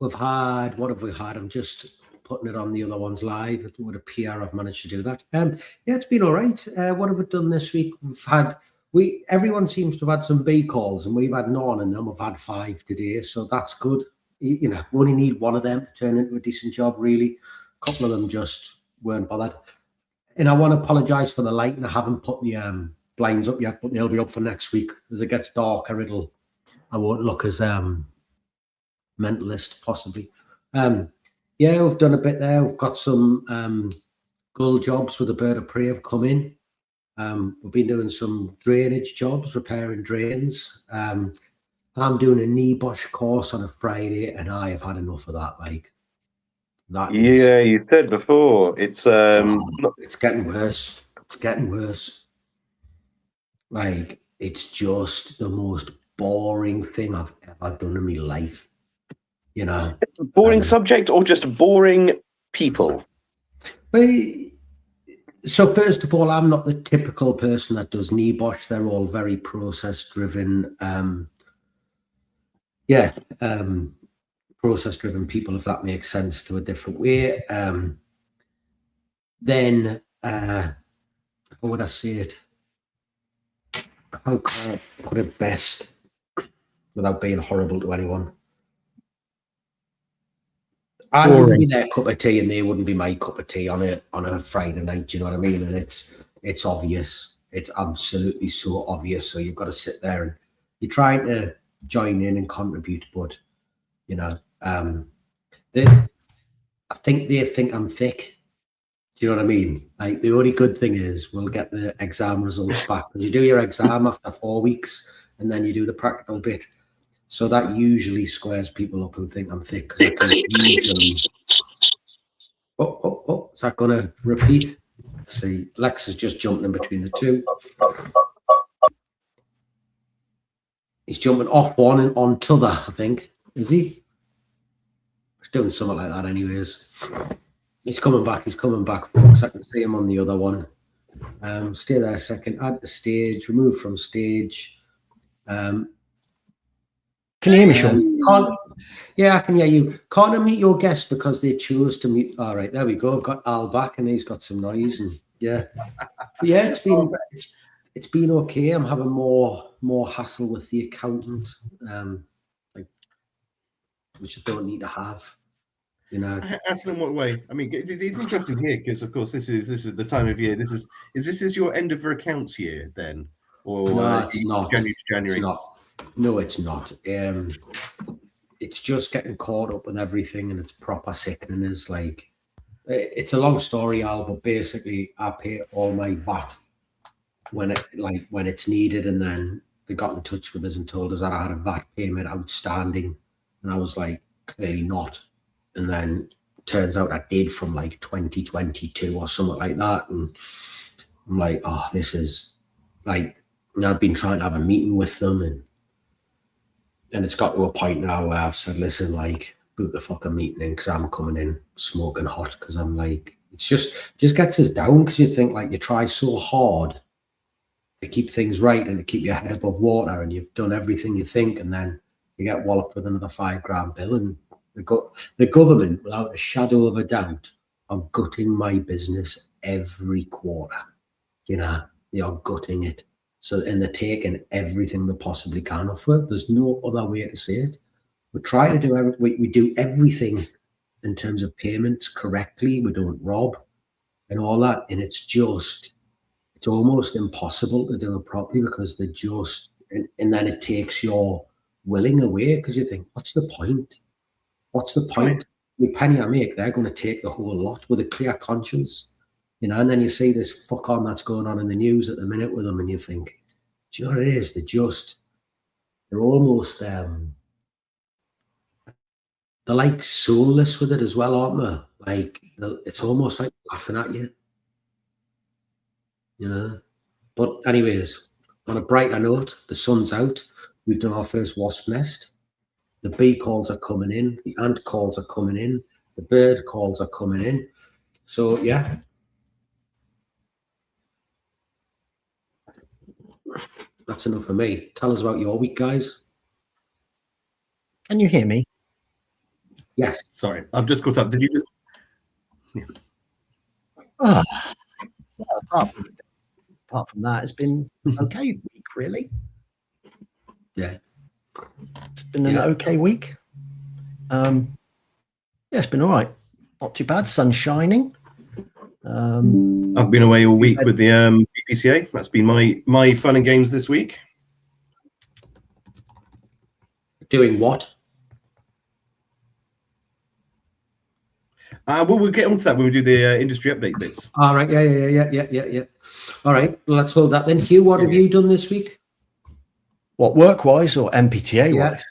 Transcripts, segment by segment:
We've had, what have we had? I'm just putting it on the other ones live. It would appear I've managed to do that. Yeah, it's been all right. What have we done this week? Everyone seems to have had some B calls, and we've had none, and then we've had 5 today, so that's good. We only need one of them to turn into a decent job, really. A couple of them just weren't bothered. And I want to apologise for the lighting. I haven't put the blinds up yet, but they'll be up for next week. As it gets darker, I won't look as mentalist, possibly. Yeah, we've done a bit there. We've got some gull jobs with a bird of prey have come in. We've been doing some drainage jobs, repairing drains. I'm doing a knee-bosh course on a Friday, and I have had enough of that. Yeah, you said before. It's getting worse. It's getting worse. It's just the most boring thing I've ever done in my life. Boring subject or just boring people? So first of all, I'm not the typical person that does knee-bosh. They're all very process-driven. Process-driven people, if that makes sense, to a different way. Then, how would I say it? How can I put it best without being horrible to anyone? I wouldn't be their cup of tea, and they wouldn't be my cup of tea on a Friday night. Do you know what I mean? And it's obvious. It's absolutely so obvious. So you've got to sit there and you're trying to join in and contribute, but I think they think I'm thick. Do you know what I mean? Like, the only good thing is we'll get the exam results back. You do your exam after 4 weeks, and then you do the practical bit. So that usually squares people up who think I'm thick, because I can usually. Oh! Is that going to repeat? Let's see. Lex has just jumped in between the two. He's jumping off one and on t'other, I think. Is he? He's doing something like that, anyways. He's coming back. Folks, I can see him on the other one. Stay there a second. Add to stage. Remove from stage. Can you hear me, Sean? Yeah, I can hear you. Can't unmute your guest because they chose to mute. All right, there we go. I've got Al back, and he's got some noise. And yeah, it's been okay. I'm having more hassle with the accountant, which I don't need to have. Hassle in what way? I mean, it's interesting here because, of course, this is the time of year. Is this your end of your accounts year then, or no, it's not. January? It's not. No, it's not. It's just getting caught up with everything, and it's proper sickening. It's a long story, Al, but basically, I pay all my VAT when it's needed, and then they got in touch with us and told us that I had a VAT payment outstanding, and I was like, clearly not. And then turns out I did from 2022 or something like that, and I'm like, oh, this is and I've been trying to have a meeting with them, and it's got to a point now where I've said, listen, book a fucking meeting in, because I'm coming in smoking hot, because I'm it's just gets us down, because you think you try so hard to keep things right and to keep your head above water, and you've done everything you think, and then you get walloped with another $5,000 bill, and the government, without a shadow of a doubt, are gutting my business every quarter. They are gutting it. So, and they're taking everything they possibly can off it. There's no other way to say it. We try to do we do everything in terms of payments correctly. We don't rob and all that, and it's almost impossible to do it properly, because they just and then it takes your willing away, because you think, what's the point? What's the point? The penny I make, they're going to take the whole lot with a clear conscience, and then you see this fuck on that's going on in the news at the minute with them, and you think, do you know what it is? They're almost, they're soulless with it as well, aren't they? It's almost like laughing at you, But anyways, on a brighter note, the sun's out. We've done our first wasp nest. The bee calls are coming in. The ant calls are coming in. The bird calls are coming in. So, yeah. That's enough for me. Tell us about your week, guys. Can you hear me? Yes. Sorry, I've just caught up. Did you? Oh, well, apart from that, it's been okay week, really. Yeah. It's been an okay week. Yeah, it's been all right. Not too bad. Sun's shining. I've been away all week with the BPCA. That's been my fun and games this week. Doing what? Well, we'll get onto that when we do the industry update bits. All right. Yeah. All right. Well, let's hold that then. Hugh, what have you done this week? What, work-wise or MPTA-wise?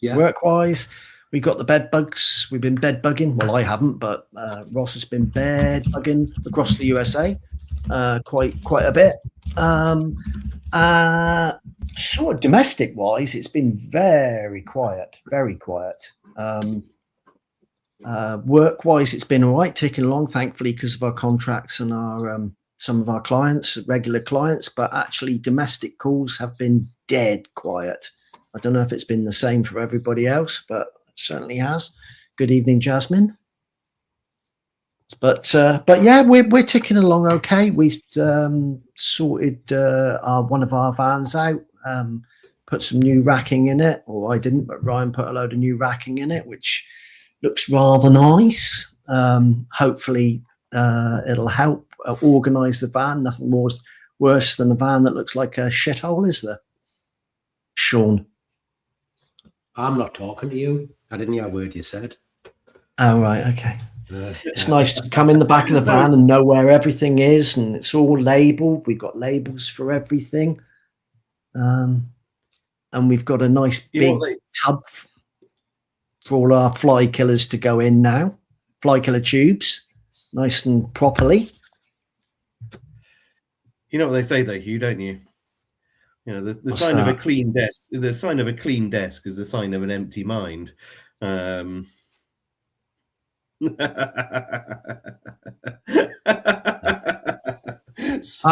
Yeah. Work-wise, we got the bed bugs. We've been bed bugging. Well, I haven't, but Ross has been bed bugging across the USA quite a bit. Sort of domestic-wise, it's been very quiet. Work-wise, it's been all right, ticking along, thankfully, because of our contracts and our some of our clients, regular clients. But actually, domestic calls have been dead quiet. I don't know if it's been the same for everybody else, but it certainly has. Good evening, Jasmine. But yeah, we're ticking along okay. We've sorted one of our vans out, put some new racking in it, or I didn't, but Ryan put a load of new racking in it, which looks rather nice. Hopefully it'll help organise the van. Nothing worse than a van that looks like a shithole, is there, Sean? I'm not talking to you. I didn't hear a word you said. Oh, right, okay. It's nice to come in the back of the van and know where everything is, and it's all labelled. We've got labels for everything. And we've got a nice big tub for all our fly killers to go in now. Fly killer tubes, nice and properly. You know what they say though, Hugh, don't you? You know, the sign of a clean desk. The sign of a clean desk is the sign of an empty mind. I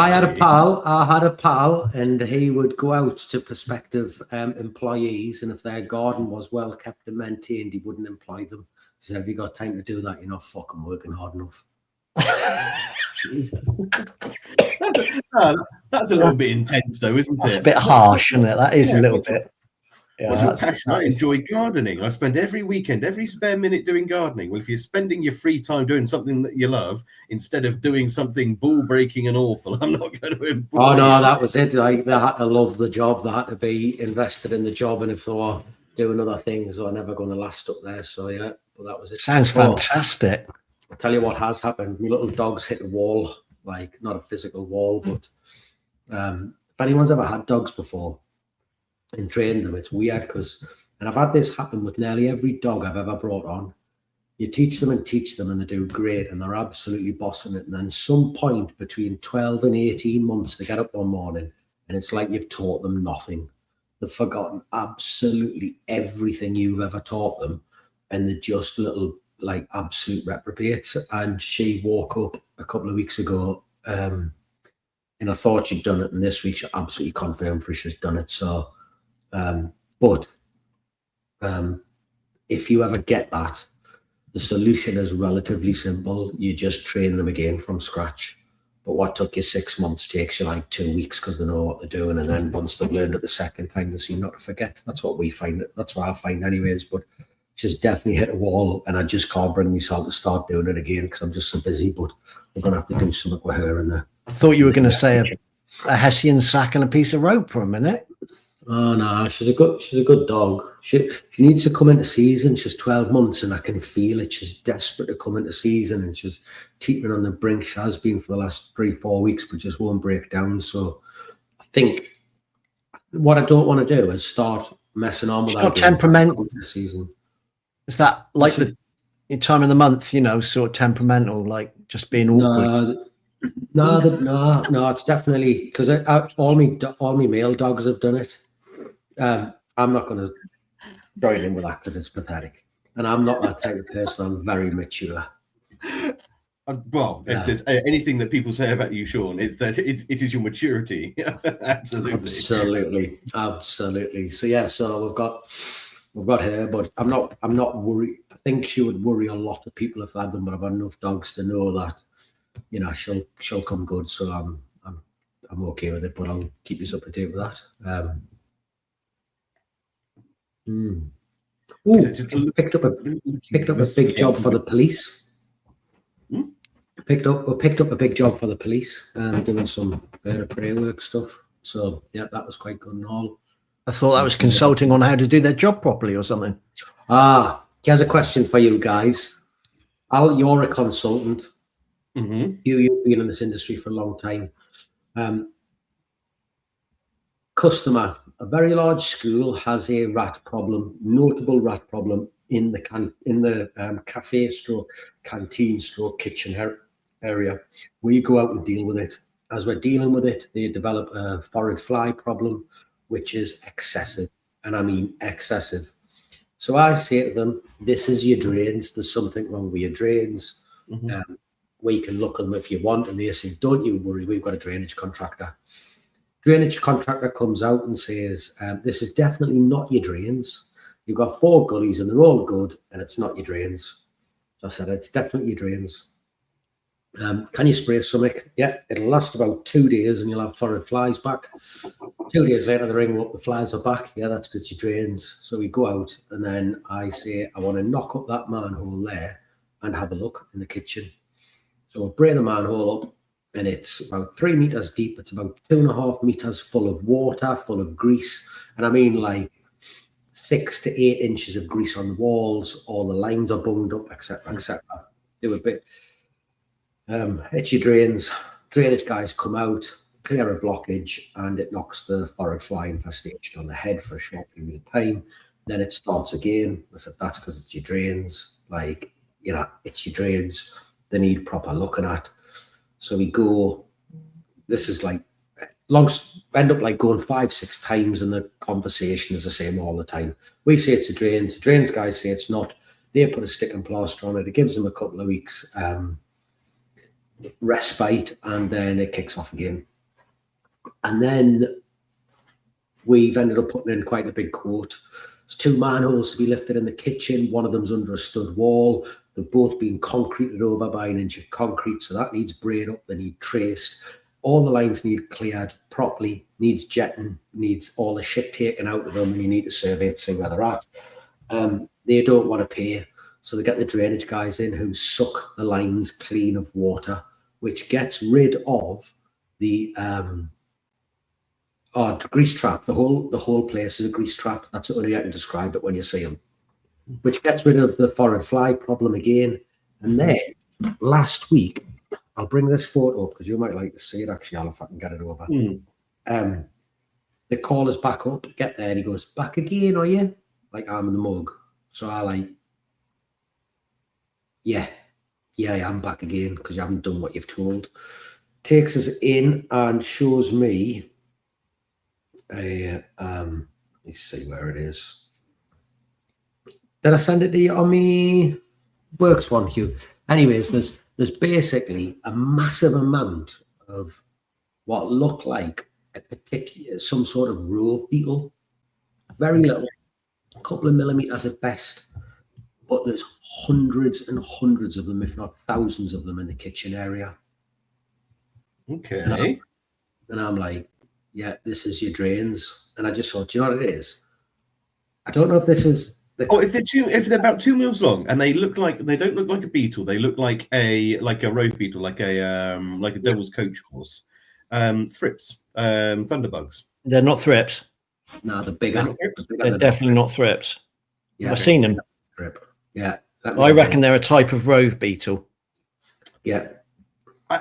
had a pal, and he would go out to prospective employees, and if their garden was well kept and maintained, he wouldn't employ them. He said, "Have you got time to do that? You're not fucking working hard enough." That's a little bit intense, though, isn't it? That's a bit harsh, isn't it? That is a little bit. Yeah, what's your passion? I enjoy gardening. I spend every weekend, every spare minute doing gardening. Well, if you're spending your free time doing something that you love instead of doing something bull breaking and awful, I'm not going to employ you. That was it. Like, they had to love the job, they had to be invested in the job, and if they were doing other things, they were never going to last up there. So yeah, but that was it. Sounds fantastic. I'll tell you what has happened. My little dog's hit a wall, like not a physical wall, but if anyone's ever had dogs before and trained them, it's weird because, and I've had this happen with nearly every dog I've ever brought on. You teach them and they do great, and they're absolutely bossing it. And then some point between 12 and 18 months, they get up one morning and it's like you've taught them nothing. They've forgotten absolutely everything you've ever taught them, and they're just little, like, absolute reprobates. And she woke up a couple of weeks ago and I thought she'd done it, and this week she absolutely confirmed she's done it. So if you ever get that, the solution is relatively simple. You just train them again from scratch. But what took you 6 months takes you like 2 weeks because they know what they're doing, and then once they've learned it the second time, they seem not to forget. That's what we find. That's what I find anyways. But she's definitely hit a wall, and I just can't bring myself to start doing it again because I'm just so busy. But we're going to have to do something with her. And I thought you were going to say a Hessian sack and a piece of rope for a minute. Oh no, she's a good dog. She needs to come into season. She's 12 months, and I can feel it. She's desperate to come into season, and she's teetering on the brink. She has been for the last 3-4 weeks, but just won't break down. So I think what I don't want to do is start messing on with that temperamental season. Is that like the time of the month, you know, sort of temperamental, like just being awkward? No, it's definitely because all my male dogs have done it. I'm not going to join in with that because it's pathetic, and I'm not that type of person. I'm very mature. Well, if there's anything that people say about you, Sean, it's that it is your maturity. Absolutely. So yeah, so we've got her, but I'm not worried. think she would worry a lot of people if they had them, but I've had enough dogs to know that, you know, she'll come good. So I'm okay with it, but I'll keep you up to date with that. Picked up a big job for the police. Picked up a big job for the police, doing some bird of prey work stuff. So yeah, that was quite good and all. I thought that was consulting on how to do their job properly or something. Here's a question for you guys. Al, you're a consultant. You've been in this industry for a long time. Customer, a very large school has a rat problem, notable rat problem in the cafe stroke canteen stroke kitchen area. We go out and deal with it. As we're dealing with it, they develop a forward fly problem, which is excessive, and I mean excessive. So I say to them, this is your drains. There's something wrong with your drains. We can look at them if you want. And they say, don't you worry, we've got a drainage contractor. Drainage contractor comes out and says, this is definitely not your drains. You've got 4 gullies and they're all good, and it's not your drains. So I said, it's definitely your drains. Can you spray something? Yeah, it'll last about 2 days and you'll have forward flies back. 2 days later, they ring up, the flies are back. Yeah, that's because your drains. So we go out and then I say, I want to knock up that manhole there and have a look in the kitchen. So we'll break the manhole up, and it's about 3 meters deep. It's about 2.5 meters full of water, full of grease. And I mean like 6 to 8 inches of grease on the walls. All the lines are bunged up, etc., etc. Do a bit. It's your drains. Drainage guys come out, clear a blockage, and it knocks the forward fly infestation on the head for a short period of time. Then it starts again. I said, that's because it's your drains. Like, you know, it's your drains. They need proper looking at. So we go, this is like, end up like going 5-6 times, and the conversation is the same all the time. We say it's a drains. The drains guys say it's not. They put a stick and plaster on it. It gives them a couple of weeks respite, and then it kicks off again. And then we've ended up putting in quite a big quote. There's 2 manholes to be lifted in the kitchen. One of them's under a stud wall. They've both been concreted over by 1 inch of concrete, so that needs braid up, they need traced. All the lines need cleared properly, needs jetting, needs all the shit taken out of them, and you need to survey it to see where they're at. They don't want to pay, so they get the drainage guys in who suck the lines clean of water, which gets rid of the grease trap. The whole place is a grease trap. That's the only way I can describe it when you see them. Which gets rid of the forward fly problem again. And then last week, I'll bring this photo up because you might like to see it actually, Al, if I can get it over. They call us back up, get there, and he goes, back again, are you? Like, I'm in the mug. So I like, yeah, I am back again because you haven't done what you've told. Takes us in and shows me let me see where it is. Did I send it to you on me? Works one, Hugh. Anyways, there's basically a massive amount of what look like some sort of rove beetle. Very little, a couple of millimeters at best. But there's hundreds and hundreds of them, if not thousands of them, in the kitchen area. Okay. And I'm like, yeah, this is your drains. And I just thought, you know what it is? I don't know if this is. If they're about 2 mils long and they don't look like a beetle, they look like a rove beetle, like a devil's coach horse. Thrips, thunderbugs. They're not thrips. No, they're bigger. They're definitely not thrips. Yeah, I've seen them. Thrip. Yeah. I reckon they're a type of rove beetle. Yeah.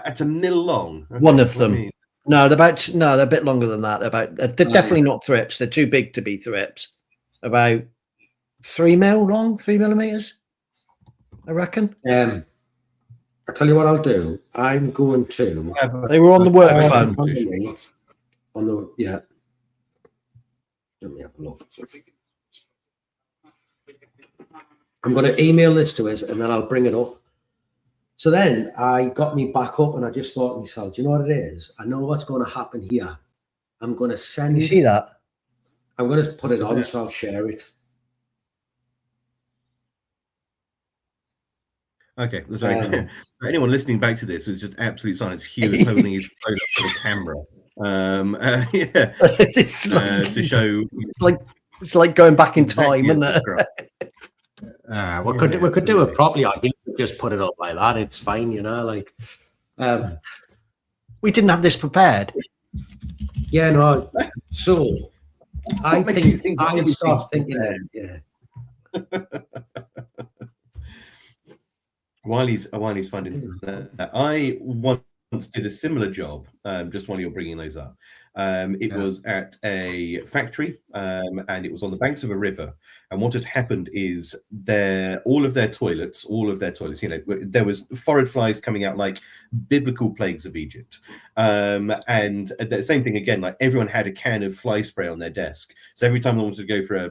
It's a mil long. One of them. No, they're a bit longer than that. They're definitely not thrips. They're too big to be thrips. About 3 mil long, 3 millimeters, I reckon. I'll tell you what I'll do. I'm going to. They were on the work phone. Yeah. Let me have a look. I'm going to email this to us and then I'll bring it up. So then I got me back up and I just thought to myself, do you know what it is? I know what's going to happen here. I'm going to send. Can you see that? I'm going to put it on, so I'll share it. Okay, sorry. For anyone listening back to this, it's just absolute silence. Hugh is holding his phone up to the camera. Yeah, It's like, to show. it's like going back in Exactly time, isn't as it? described. We could do it properly. I think just put it up like that. It's fine, you know. Like, We didn't have this prepared. yeah, no. So I What makes you think think I would everything's start thinking. prepared? Yeah. While he's finding that, I once did a similar job. Just while you're bringing those up, it was at a factory, and it was on the banks of a river. And what had happened is all of their toilets, you know, there was forage flies coming out like biblical plagues of Egypt. And the same thing again, like everyone had a can of fly spray on their desk. So every time they wanted to go for a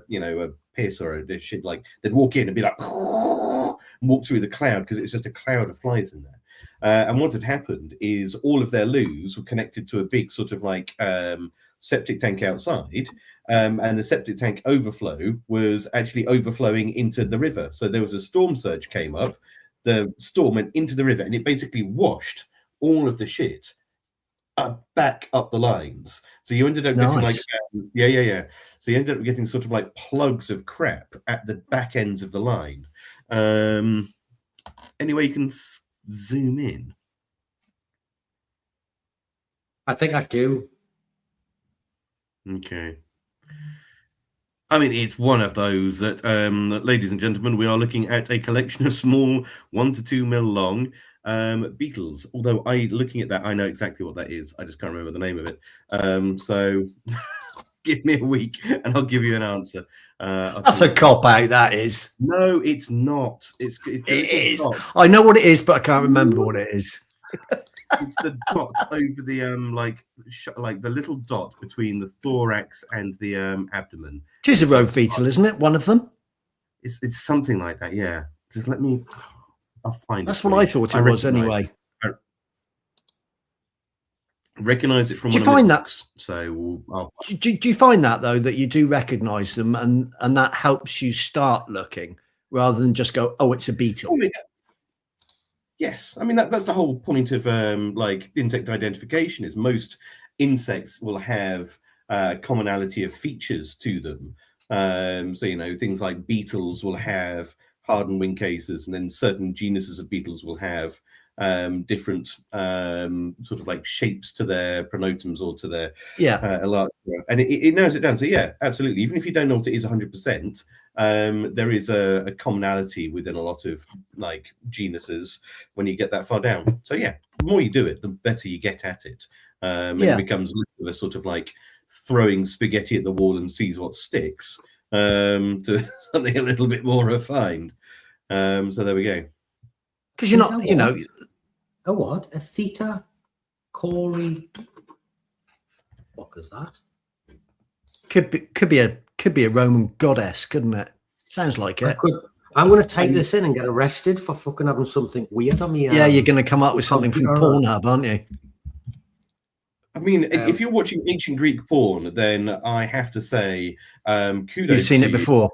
piss or a shit, like they'd walk in and be like, walk through the cloud because it was just a cloud of flies in there. And what had happened is all of their loos were connected to a big sort of like septic tank outside, and the septic tank overflow was actually overflowing into the river. So there was a storm surge came up, the storm went into the river, and it basically washed all of the shit back up the lines. So you ended up getting like So you ended up getting sort of like plugs of crap at the back ends of the line. Anyway, you can zoom in. I think I do. Okay. I mean, it's one of those that, ladies and gentlemen, we are looking at a collection of small 1 to 2 mil long beetles. Although looking at that, I know exactly what that is. I just can't remember the name of it. So give me a week and I'll give you an answer. That's a cop out. That is. No, it's not. It is. Dot. I know what it is, but I can't remember what it is. It's the dot over the like the little dot between the thorax and the abdomen. It is a road beetle, isn't it? One of them. It's something like that. Yeah. Just let me. I'll find. That's what I thought it was anyway. I recognize it from. Do you find that? So do you find that though, that you do recognize them and that helps you start looking rather than just go, oh, it's a beetle? Yes, I mean that's the whole point of like insect identification. Is most insects will have commonality of features to them. So things like beetles will have hardened wing cases, and then certain genuses of beetles will have different sort of like shapes to their pronotum or to their elytra, and it narrows it down. So yeah, absolutely. Even if you don't know what it is 100%, there is a commonality within a lot of like genuses when you get that far down. So yeah, the more you do it, the better you get at it. It becomes less of a sort of like throwing spaghetti at the wall and sees what sticks, to something a little bit more refined. So there we go. Because you're not, a what? A theta cori. What is that? Could be a Roman goddess, couldn't it? Sounds like it. I'm going to type this in and get arrested for fucking having something weird on me. Yeah, you're going to come up with something from Pornhub, aren't you? I mean, if you're watching ancient Greek porn, then I have to say, kudos. You've seen it before.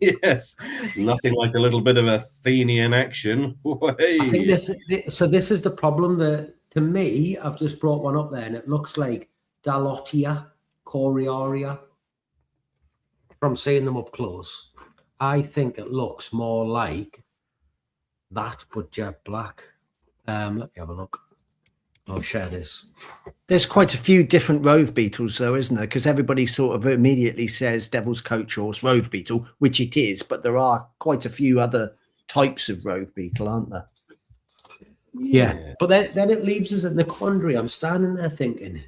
Yes, nothing like a little bit of Athenian action. Hey. I think this is the problem. That to me, I've just brought one up there, and it looks like Dalotia coriaria. From seeing them up close, I think it looks more like that, but jet black. Let me have a look. I'll share this. There's quite a few different rove beetles, though, isn't there? Because everybody sort of immediately says devil's coach horse rove beetle, which it is, but there are quite a few other types of rove beetle, aren't there? Yeah. But then it leaves us in the quandary. I'm standing there thinking,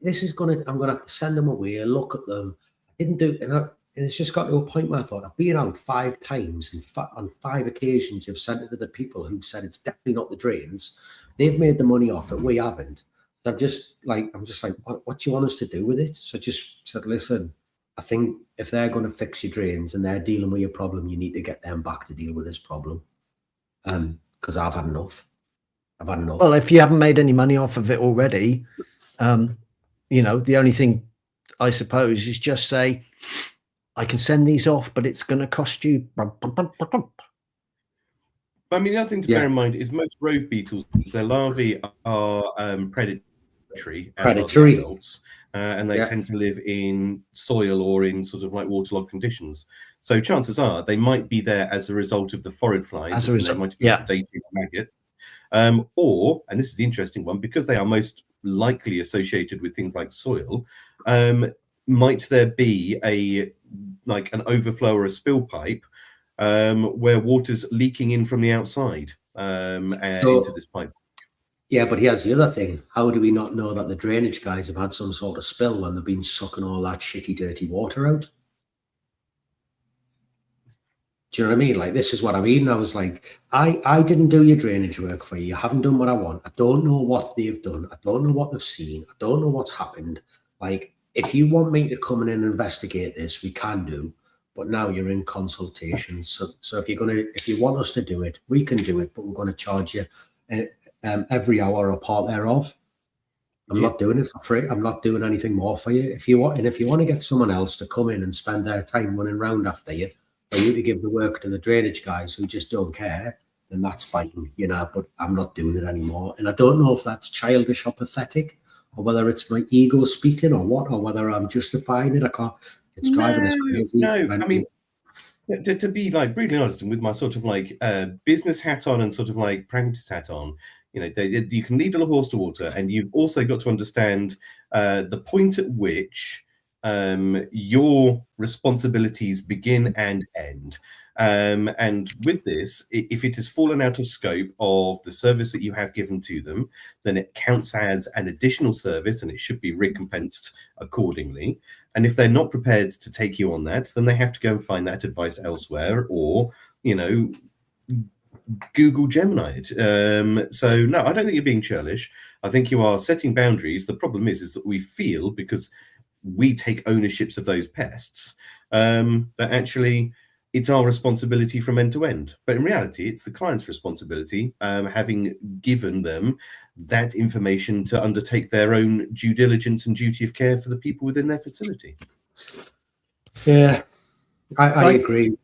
I'm gonna have to send them away, look at them. I didn't do it, and it's just got to a point where I thought, I've been out 5 times, and on 5 occasions you've sent it to the people who said it's definitely not the drains. They've made the money off it. We haven't. So I'm just like, what do you want us to do with it? So I just said, listen, I think if they're going to fix your drains and they're dealing with your problem, you need to get them back to deal with this problem. Because I've had enough. Well, if you haven't made any money off of it already, the only thing I suppose is just say, I can send these off, but it's going to cost you. I mean, the other thing to bear in mind is most rove beetles, their larvae are predatory, as are the adults, and they tend to live in soil or in sort of like waterlogged conditions. So chances are they might be there as a result of the phorid flies, as they might be dating maggots, or, and this is the interesting one, because they are most likely associated with things like soil, might there be an overflow or a spill pipe where water's leaking in from the outside into this pipe? Yeah, but here's the other thing. How do we not know that the drainage guys have had some sort of spill when they've been sucking all that shitty, dirty water out? Do you know what I mean? Like, this is what I mean. I was like, I didn't do your drainage work for you. You haven't done what I want. I don't know what they've done. I don't know what they've seen. I don't know what's happened. Like, if you want me to come in and investigate this, we can do. But now you're in consultation. So if you want us to do it, we can do it. But we're going to charge you every hour or part thereof. I'm not doing it for free. I'm not doing anything more for you. If you want to get someone else to come in and spend their time running around after you, for you to give the work to the drainage guys who just don't care, then that's fine, but I'm not doing it anymore. And I don't know if that's childish or pathetic, or whether it's my ego speaking or what, or whether I'm justifying it. I can't. It's driving us crazy. No, I mean, to be like brutally honest, and with my sort of like business hat on and sort of like pragmatist hat on, you can lead a horse to water, and you've also got to understand the point at which your responsibilities begin and end. And with this, if it has fallen out of scope of the service that you have given to them, then it counts as an additional service and it should be recompensed accordingly. And if they're not prepared to take you on that, then they have to go and find that advice elsewhere, or, Google Gemini it. So no, I don't think you're being churlish. I think you are setting boundaries. The problem is that we feel, because we take ownerships of those pests, that actually it's our responsibility from end to end. But in reality, it's the client's responsibility, having given them that information to undertake their own due diligence and duty of care for the people within their facility. Yeah, I agree.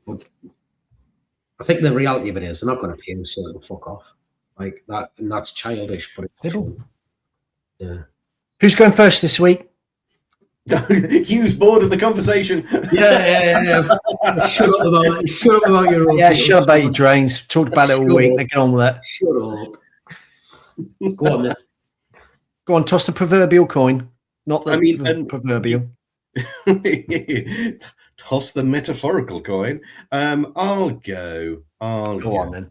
I think the reality of it is they're not going to pay them, so they'll fuck off. Like that, and that's childish, but it's true. Yeah. Who's going first this week? Hugh's bored of the conversation. Yeah. Shut up about your own. Yeah, shut up about your drains. Talked about it all week. Now get on with it. Shut up. Go on then. Go on, toss the proverbial coin. Not the proverbial. Toss the metaphorical coin. I'll go. Go on then.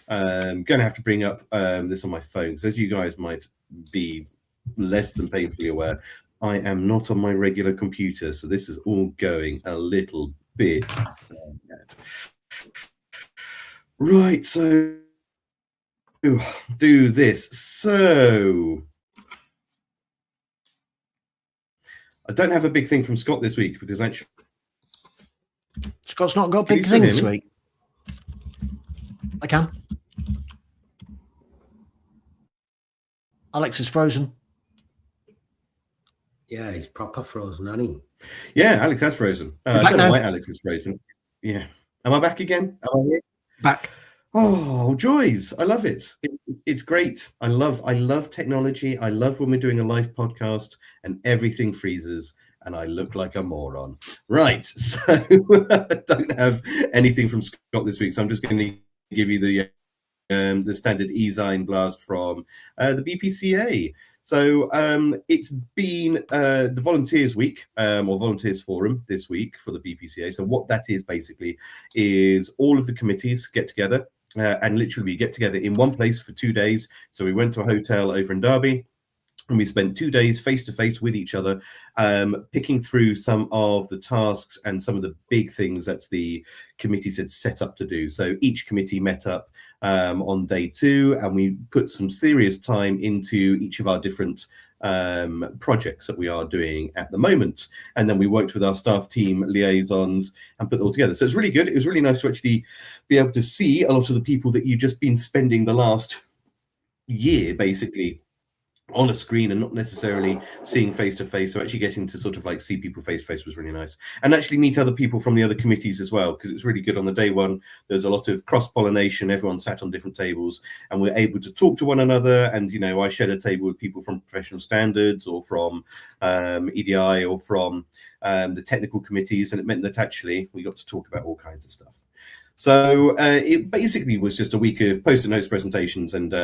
I'm going to have to bring up this on my phone, because as you guys might be less than painfully aware, I am not on my regular computer, so this is all going a little bit bad. Right, so do this. So I don't have a big thing from Scott this week, because actually Scott's not got a big thing this week. I can. Alex is frozen. Yeah, he's proper frozen, hasn't he? Yeah, Alex has frozen. I don't know why Alex is frozen. Yeah. Am I back again? Am I here? Back. Oh, joys. I love it. It's great. I love technology. I love when we're doing a live podcast and everything freezes and I look like a moron. Right. So I don't have anything from Scott this week, so I'm just going to give you the standard e-zine blast from the BPCA. So it's been the Volunteers Week, or Volunteers Forum this week for the BPCA. So what that is basically is all of the committees get together, and literally we get together in one place for 2 days. So we went to a hotel over in Derby, and we spent 2 days face-to-face with each other, picking through some of the tasks and some of the big things that the committees had set up to do. So each committee met up on day 2, and we put some serious time into each of our different projects that we are doing at the moment. And then we worked with our staff team liaisons and put it all together. So it's really good. It was really nice to actually be able to see a lot of the people that you've just been spending the last year basically on a screen and not necessarily seeing face to face. So actually getting to sort of like see people face to face was really nice, and actually meet other people from the other committees as well, because it was really good on the day one. There's a lot of cross pollination. Everyone sat on different tables and we're able to talk to one another. And you know, I shared a table with people from professional standards or from EDI or from the technical committees, and it meant that actually we got to talk about all kinds of stuff. So it basically was just a week of post-it notes, presentations, and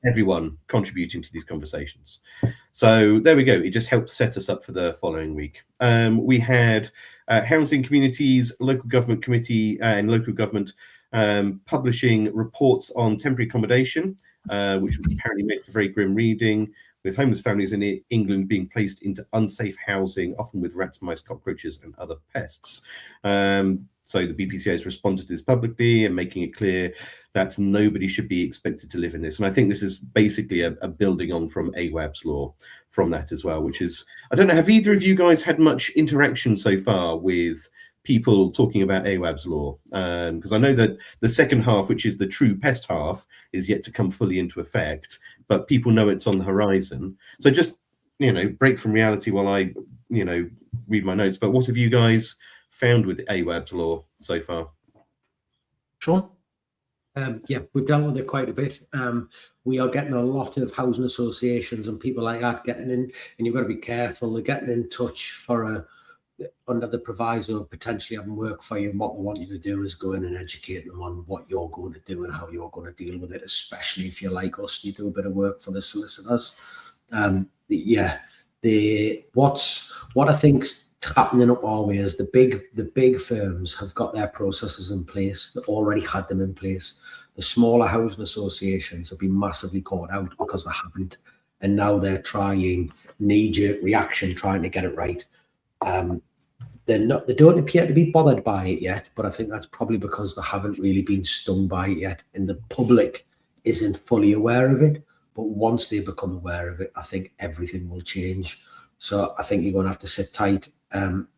everyone contributing to these conversations. So there we go. It just helped set us up for the following week. We had Housing Communities, Local Government Committee and Local Government publishing reports on temporary accommodation, which apparently made for very grim reading, with homeless families in England being placed into unsafe housing, often with rats, mice, cockroaches and other pests. So the BPCA has responded to this publicly and making it clear that nobody should be expected to live in this. And I think this is basically a building on from AWAB's law from that as well, which is, I don't know, have either of you guys had much interaction so far with people talking about AWAB's law? Because I know that the second half, which is the true pest half, is yet to come fully into effect, but people know it's on the horizon. So just, you know, break from reality while I, you know, read my notes. But what have you guys found with AWAB's law so far? Sean? Yeah, we've dealt with it quite a bit. We are getting a lot of housing associations and people like that getting in, and you've got to be careful. They're getting in touch for under the proviso of potentially having work for you, and what they want you to do is go in and educate them on what you're going to do and how you're going to deal with it, especially if you're like us, you do a bit of work for the solicitors. What I think's happening up our way is the big firms have got their processes in place. They already had them in place. The smaller housing associations have been massively caught out because they haven't, and now they're trying knee-jerk reaction, trying to get it right. They don't appear to be bothered by it yet, but I think that's probably because they haven't really been stung by it yet, and the public isn't fully aware of it. But once they become aware of it, I think everything will change. So I think you're going to have to sit tight, and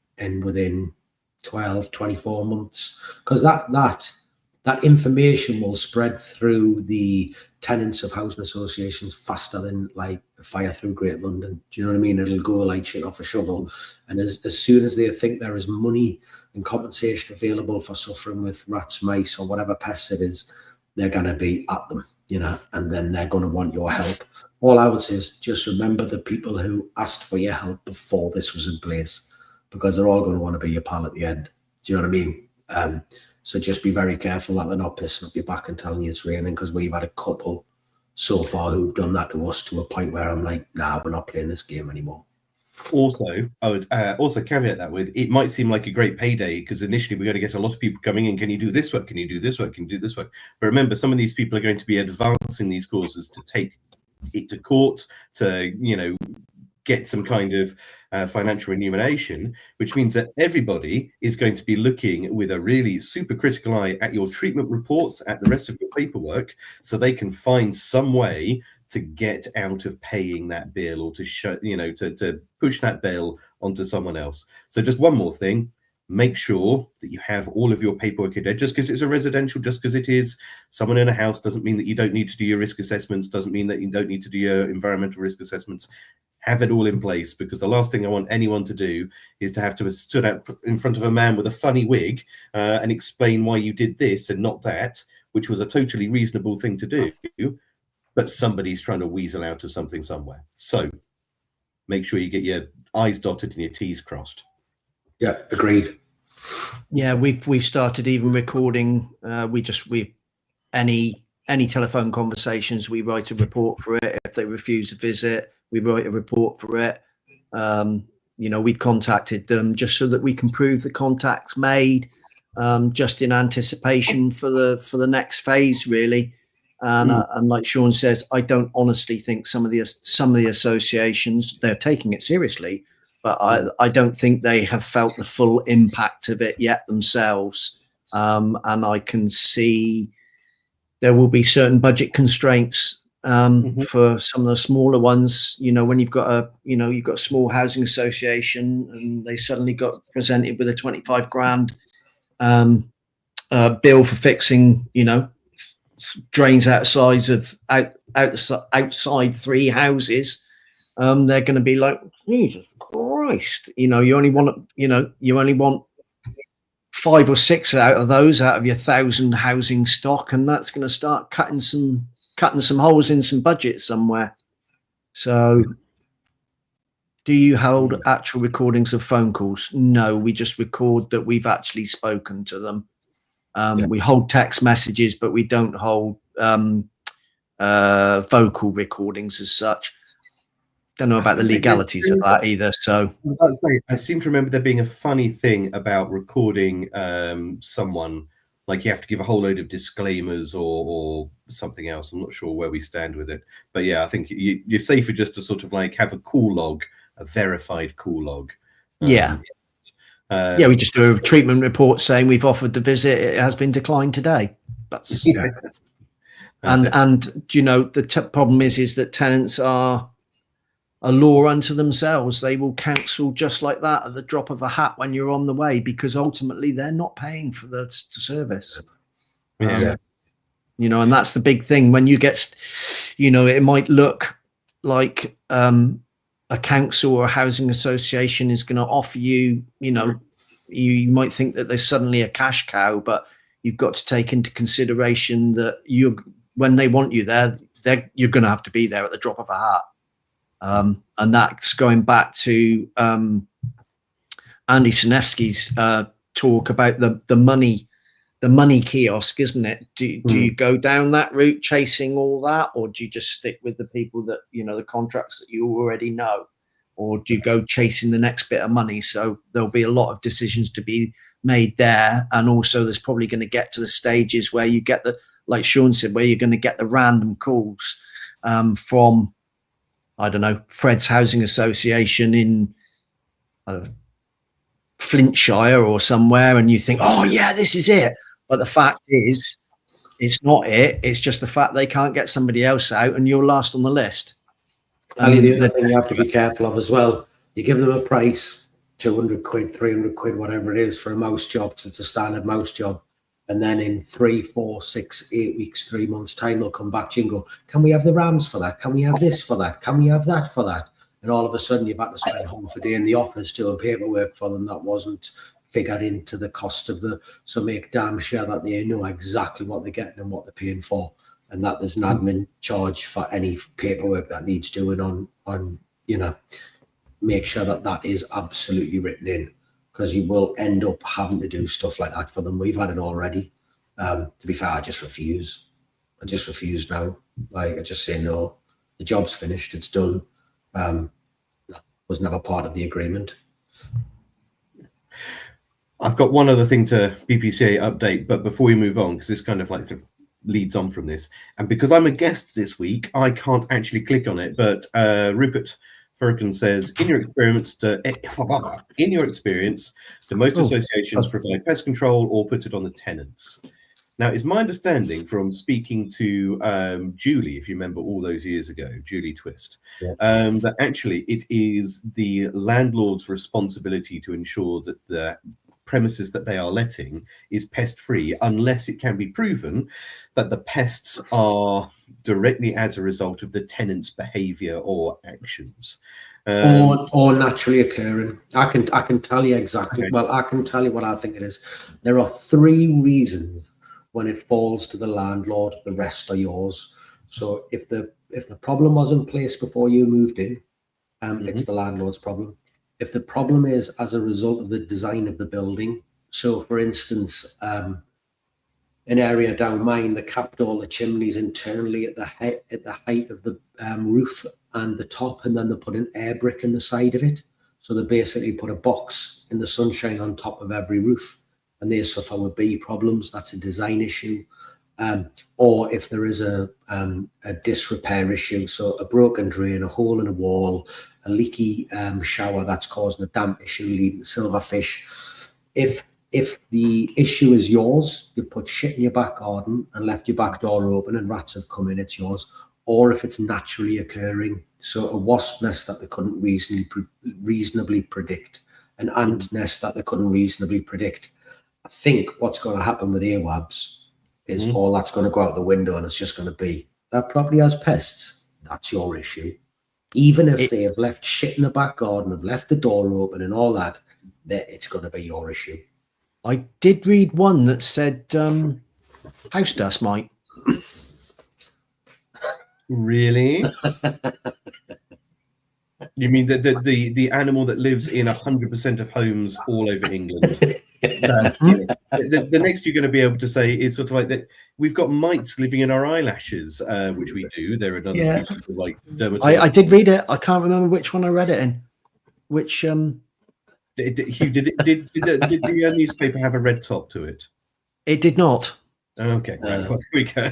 within 12, 24 months, because that information will spread through the tenants of housing associations faster than like a fire through Great London. Do you know what I mean? It'll go like shit off a shovel. And as soon as they think there is money and compensation available for suffering with rats, mice, or whatever pests it is, they're going to be at them, you know, and then they're going to want your help. All I would say is just remember the people who asked for your help before this was in place, because they're all going to want to be your pal at the end. Do you know what I mean? So just be very careful that they're not pissing up your back and telling you it's raining, because we've had a couple so far who've done that to us to a point where I'm like, nah, we're not playing this game anymore. Also, I would also caveat that with, it might seem like a great payday because initially we're going to get a lot of people coming in. Can you do this work? Can you do this work? Can you do this work? But remember, some of these people are going to be advancing these causes to take it to court, to, you know, get some kind of financial remuneration, which means that everybody is going to be looking with a really super critical eye at your treatment reports, at the rest of your paperwork, so they can find some way to get out of paying that bill, or to show, you know, to push that bill onto someone else. So just one more thing, make sure that you have all of your paperwork in there. Just because it's a residential, just because it is someone in a house, doesn't mean that you don't need to do your risk assessments, doesn't mean that you don't need to do your environmental risk assessments. Have it all in place, because the last thing I want anyone to do is to have to have stood out in front of a man with a funny wig and explain why you did this and not that, which was a totally reasonable thing to do, but somebody's trying to weasel out of something somewhere. So make sure you get your I's dotted and your T's crossed. Yeah, agreed. Yeah, we've started even recording. Any telephone conversations, we write a report for it. If they refuse a visit, we write a report for it. You know, we've contacted them just so that we can prove the contacts made, just in anticipation for the next phase, really. And like Sean says, I don't honestly think some of the associations, they're taking it seriously, but I don't think they have felt the full impact of it yet themselves. And I can see there will be certain budget constraints for some of the smaller ones. You know, when you've got a small housing association and they suddenly got presented with a 25 grand bill for fixing, you know, drains outside 3 houses, they're going to be like, Jesus Christ, you only want 5 or 6 out of those out of your 1,000 housing stock, and that's going to start cutting some holes in some budget somewhere. So, do you hold actual recordings of phone calls? No, we just record that we've actually spoken to them. We hold text messages, but we don't hold vocal recordings as such. Don't know about the legalities of that either. So I seem to remember there being a funny thing about recording someone, like you have to give a whole load of disclaimers or something else. I'm not sure where we stand with it, but yeah, I think you're safer just to sort of like have a call log, a verified call log. We just do a treatment report saying we've offered the visit. It has been declined today. That's and the problem is that tenants are a law unto themselves. They will cancel just like that at the drop of a hat when you're on the way, because ultimately they're not paying for the service. And that's the big thing. When you get, it might look like a council or a housing association is going to offer you, you might think that there's suddenly a cash cow, but you've got to take into consideration that when they want you there, you're going to have to be there at the drop of a hat. And that's going back to Andy Sinevsky's talk about the money kiosk, isn't it? Do you go down that route, chasing all that, or do you just stick with the people that the contracts that you already know, or do you go chasing the next bit of money? So there'll be a lot of decisions to be made there, and also there's probably going to get to the stages where you get like Sean said, where you're going to get the random calls from, I don't know, Fred's Housing Association in Flintshire or somewhere, and you think, oh yeah, this is it. But the fact is, it's not it. It's just the fact they can't get somebody else out, and you're last on the list. The other thing you have to be careful of as well, you give them a price, 200 quid, 300 quid, whatever it is, for a mouse job, because it's a standard mouse job. And then in 3, 4, 6, 8 weeks, 3 months' time, they'll come back to you and go, can we have the RAMs for that? Can we have this for that? Can we have that for that? And all of a sudden, you've had to spend half a day in the office doing paperwork for them that wasn't figured into the cost of so make damn sure that they know exactly what they're getting and what they're paying for, and that there's an admin charge for any paperwork that needs doing on make sure that is absolutely written in, because you will end up having to do stuff like that for them. We've had it already. To be fair, I just refuse now. Like, I just say no. The job's finished. It's done. Was never part of the agreement. I've got one other thing to BPCA update, but before we move on, because this kind of like sort of leads on from this, and because I'm a guest this week, I can't actually click on it. But Rupert Firkin says, in your experience, do most associations provide pest control or put it on the tenants? Now, it's my understanding from speaking to Julie, if you remember all those years ago, Julie Twist, that actually it is the landlord's responsibility to ensure that the premises that they are letting is pest-free, unless it can be proven that the pests are directly as a result of the tenant's behaviour or actions. Or naturally occurring. I can tell you exactly. Okay. Well, I can tell you what I think it is. There are 3 reasons when it falls to the landlord. The rest are yours. So if the problem was in place before you moved in, it's the landlord's problem. If the problem is as a result of the design of the building, so for instance, an area down mine, they capped all the chimneys internally at the height of the roof and the top, and then they put an air brick in the side of it. So they basically put a box in the sunshine on top of every roof, and they suffer with bee problems. That's a design issue. Or if there is a disrepair issue, so a broken drain, a hole in a wall, a leaky shower that's causing a damp issue leading to silverfish. If the issue is yours, you've put shit in your back garden and left your back door open and rats have come in, it's yours. Or if it's naturally occurring, so a wasp nest that they couldn't reasonably predict, an ant nest that they couldn't reasonably predict. I think what's going to happen with earwabs is all that's going to go out the window, and it's just going to be that property has pests. That's your issue. Even if they have left shit in the back garden, have left the door open and all that, it's going to be your issue. I did read one that said house dust might. Really? You mean the animal that lives in 100% of homes all over England? That, the next you're going to be able to say is sort of like that. We've got mites living in our eyelashes, which we do. There are another species like dermatology. I did read it. I can't remember which one I read it in. Which Hugh, did the newspaper have a red top to it? it did not. Okay, right. Well, there we go.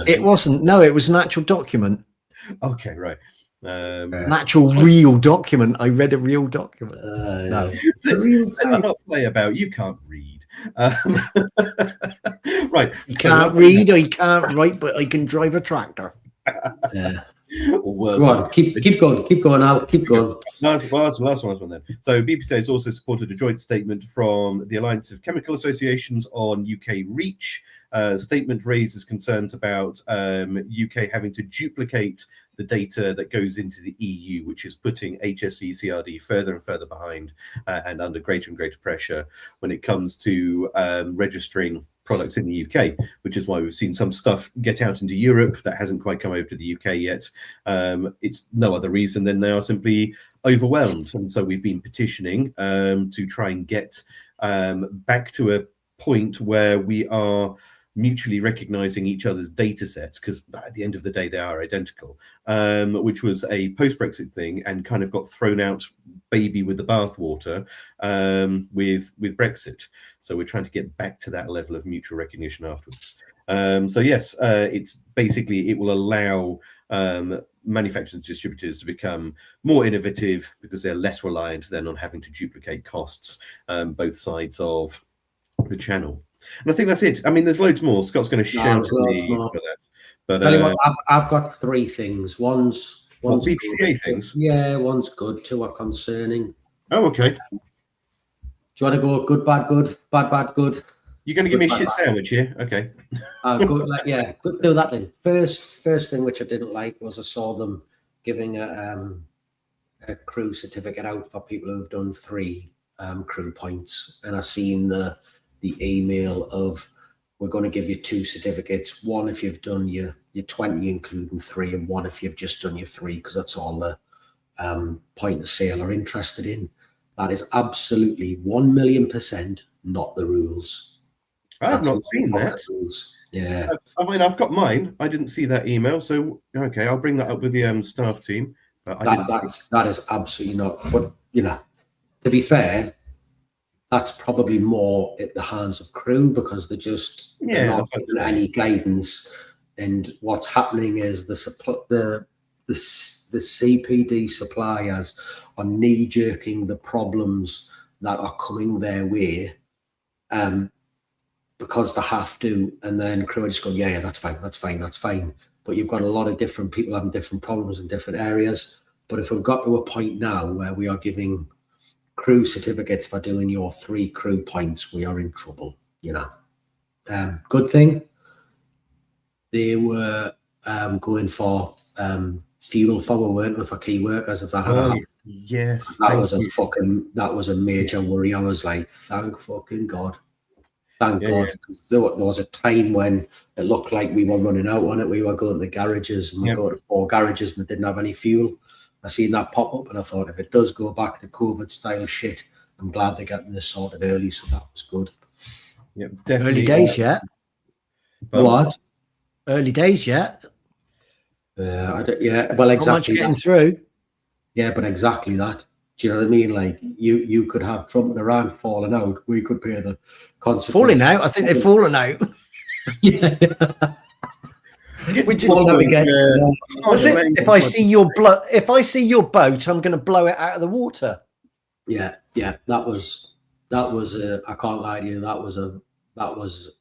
It wasn't. No, it was an actual document. Okay, right. An actual real document. I read a real document. No, let's not play about. You can't read. Right. You can't read. I can't write, but I can drive a tractor. Go on, keep going. I'll keep going. Last one then. So BPC has also supported a joint statement from the Alliance of Chemical Associations on UK REACH. Statement raises concerns about UK having to duplicate the data that goes into the EU, which is putting HSE CRD further and further behind and under greater and greater pressure when it comes to registering products in the UK, which is why we've seen some stuff get out into Europe that hasn't quite come over to the UK yet. It's no other reason than they are simply overwhelmed. And so we've been petitioning to try and get back to a point where we are mutually recognizing each other's data sets, because at the end of the day they are identical, which was a post-Brexit thing and kind of got thrown out baby with the bathwater with Brexit. So we're trying to get back to that level of mutual recognition afterwards. So yes, it's basically, it will allow manufacturers and distributors to become more innovative because they're less reliant then on having to duplicate costs both sides of the channel. And I think that's it. I mean, there's loads more. Scott's going to shout at me for that. But tell you what, I've got 3 things. One's BPCA things. Yeah, one's good. 2 are concerning. Oh, okay. Do you want to go good, bad, good, bad, bad, good? You're going to give me a shit sandwich here? Okay. Good, yeah, good. Do that then. First thing which I didn't like was I saw them giving a crew certificate out for people who've done 3 crew points, and I seen the email of, we're going to give you 2 certificates, one if you've done your 20 including 3, and one if you've just done your 3, because that's all the point of sale are interested in. That is absolutely 1,000,000% not the rules. I've not seen that. Yeah, I mean, I've got mine. I didn't see that email, so okay, I'll bring that up with the staff team. But that is absolutely not. But you know, to be fair, that's probably more at the hands of crew, because they're not getting any guidance. And what's happening is the CPD suppliers are knee-jerking the problems that are coming their way because they have to, and then crew are just going, yeah, that's fine. But you've got a lot of different people having different problems in different areas. But if we've got to a point now where we are giving crew certificates for doing your 3 crew points, we are in trouble, you know. Good thing they were going for fuel for, weren't we, for key workers, if that had happened. Yes, that was a major worry. I was like, thank fucking God, God, because there was a time when it looked like we were running out on it. We were going to garages, and we go to 4 garages and they didn't have any fuel. I seen that pop up, and I thought, if it does go back to COVID style shit, I'm glad they're getting this sorted early, so that was good. Yeah, definitely. Early days yet. What? Early days yet. Well, exactly. Not much getting through. Yeah, but exactly that. Do you know what I mean? Like, you could have Trump and Iran falling out. We could pay the consequences. Falling out? I think they've fallen out. Yeah. Which one do we get? If I see your boat, I'm going to blow it out of the water. Yeah. That was I can't lie to you. That was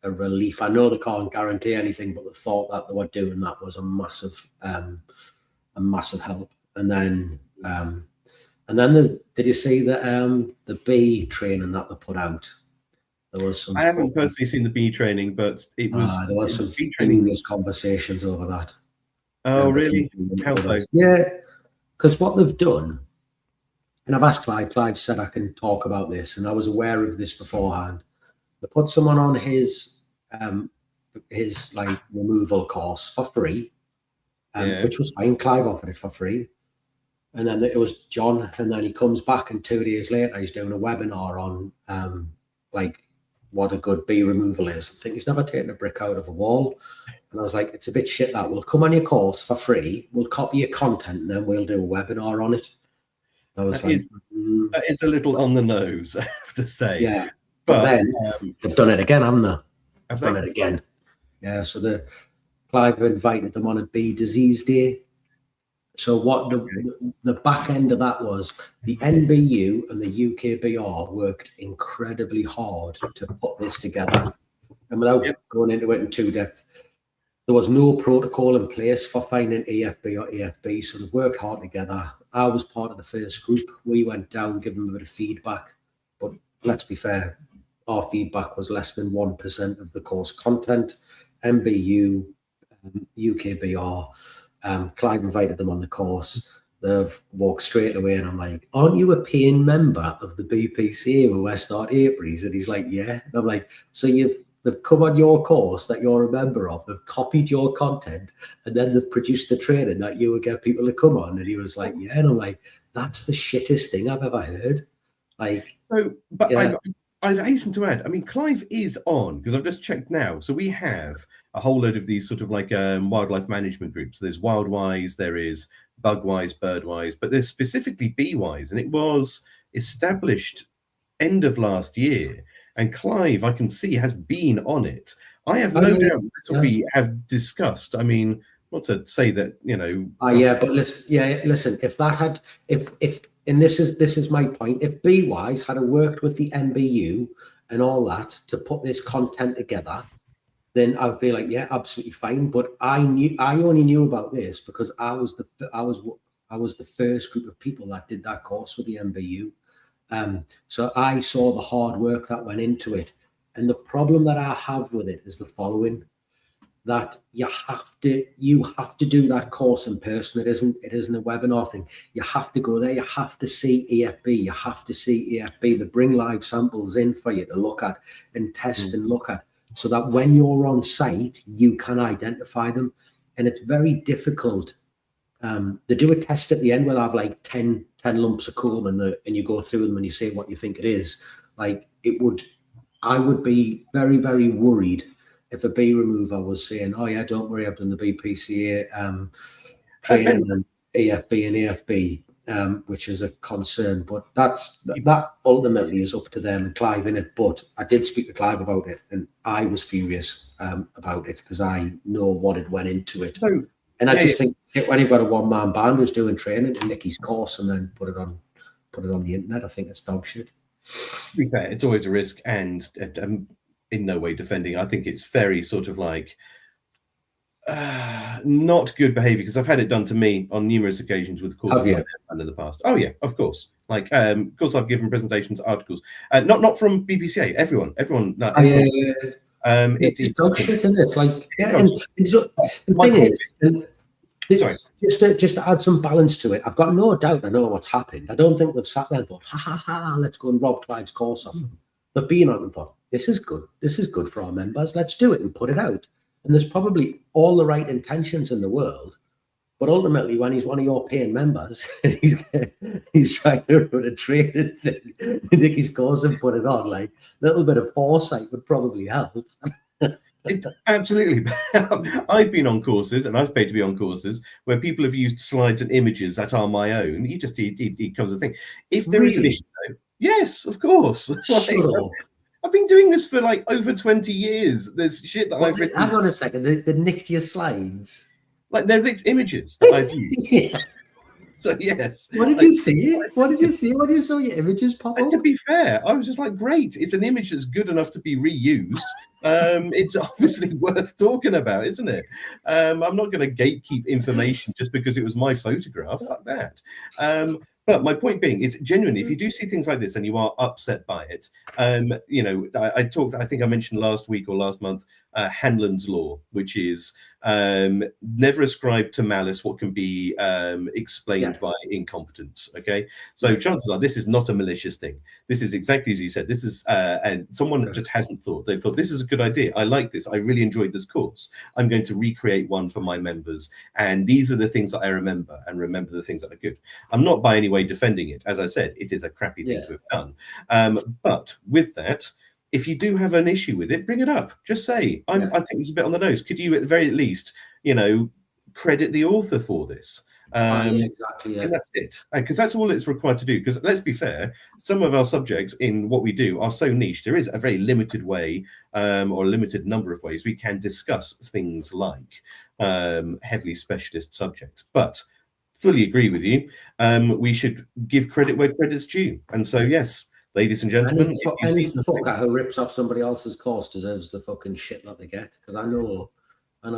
a relief. I know they can't guarantee anything, but the thought that they were doing that was a massive help. And then did you see the bee training that they put out? There was some. I haven't personally seen the bee training, but it was there was some bee training. serious conversations over that. Oh, really? How so? Yeah, because what they've done, and I've asked Clive. Clive said I can talk about this, and I was aware of this beforehand. They put someone on his like removal course for free, which was fine. Clive offered it for free. And then it was John, and then he comes back, and 2 days later, he's doing a webinar on like what a good bee removal is. I think he's never taken a brick out of a wall. And I was like, it's a bit shit that we'll come on your course for free, we'll copy your content, and then we'll do a webinar on it. I was that is a little on the nose, I have to say. Yeah, but then they've done it again, haven't they? Have done it again. Yeah, so Clive invited them on a bee disease day. So what the back end of that was, the NBU and the UKBR worked incredibly hard to put this together. And without going into it in too depth, there was no protocol in place for finding EFB or EFB, so they've worked hard together. I was part of the first group. We went down, gave them a bit of feedback. But let's be fair, our feedback was less than 1% of the course content. NBU, UKBR, Clive invited them on the course. They've walked straight away, and I'm like, aren't you a paying member of the BPCA with West Art Apiaries? And he's like, yeah. And I'm like, so they've come on your course that you're a member of, they've copied your content, and then they've produced the training that you would get people to come on. And he was like, yeah. And I'm like, that's the shittest thing I've ever heard. Like, so, but yeah. I'd hasten to add, I mean, Clive is on, because I've just checked now. So we have a whole load of these sort of like wildlife management groups. There's Wildwise, there is Bugwise, Birdwise, but there's specifically Beewise, and it was established end of last year. And Clive, I can see, has been on it. I have no doubt this will be have discussed. I mean, not to say that, you know. But listen, if that had, if and this is my point, if Beewise had worked with the NBU and all that to put this content together, then I would be like, yeah, absolutely fine. But I only knew about this because I was the first group of people that did that course with the NBU. So I saw the hard work that went into it. And the problem that I have with it is the following, that you have to do that course in person. It isn't a webinar thing. You have to go there. You have to see EFB. You have to see EFB. They bring live samples in for you to look at and test and look at, so that when you're on site, you can identify them. And it's very difficult. They do a test at the end where they have like 10 lumps of comb, and you go through them and you say what you think it is. Like, I would be very, very worried if a bee remover was saying, oh yeah, don't worry, I've done the BPCA training and EFB and EFB, which is a concern. But that ultimately is up to them and Clive in it. But I did speak to Clive about it, and I was furious about it because I know what it went into it. So, and I just think when you've got a one-man band who's doing training in Nicky's course and then put it on the internet, I think it's dog shit. To be fair, it's always a risk, and in no way defending. I think it's very sort of like not good behavior, because I've had it done to me on numerous occasions with courses I've done in the past. Oh yeah, of course. Like, of course, I've given presentations, articles, not from BPCA. Everyone. It's dog shit, isn't it? Like, the thing is, just to add some balance to it, I've got no doubt I know what's happened. I don't think they've sat there and thought, ha, let's go and rob Clive's course off them. They've been on and thought, this is good for our members, let's do it and put it out. And there's probably all the right intentions in the world, but ultimately when he's one of your paying members and he's trying to run a training thing, Nicky's course and put it on, like, a little bit of foresight would probably help. Absolutely. I've been on courses, and I've paid to be on courses where people have used slides and images that are my own. It comes a thing. If there is an issue, though, yes, of course. Sure. I've been doing this for like over 20 years. There's shit that I've written. Hang on a second. The nicked your slides. Like, they're images that I've used. Yeah. So yes. What did you see? What did you see when you saw your images pop up? To be fair, I was just like, great. It's an image that's good enough to be reused. It's obviously worth talking about, isn't it? I'm not going to gatekeep information just because it was my photograph. Fuck that. But my point being is, genuinely, if you do see things like this and you are upset by it, you know, I talked, I think I mentioned last week or last month, Hanlon's Law, which is never ascribe to malice what can be explained by incompetence. Okay, so chances are this is not a malicious thing. This is exactly as you said. This is and someone just hasn't thought. They thought this is a good idea. I like this. I really enjoyed this course. I'm going to recreate one for my members, and these are the things that I remember, and remember the things that are good. I'm not by any way defending it. As I said, it is a crappy thing to have done. But with that, if you do have an issue with it, bring it up. Just say, I think it's a bit on the nose. Could you, at the very least, you know, credit the author for this? Exactly. And that's it. Because that's all it's required to do. Because let's be fair, some of our subjects in what we do are so niche. There is a very limited way, or a limited number of ways we can discuss things like heavily specialist subjects. But fully agree with you. We should give credit where credit's due. And so, yes, ladies and gentlemen, any fucker who rips off somebody else's course deserves the fucking shit that they get. Because I know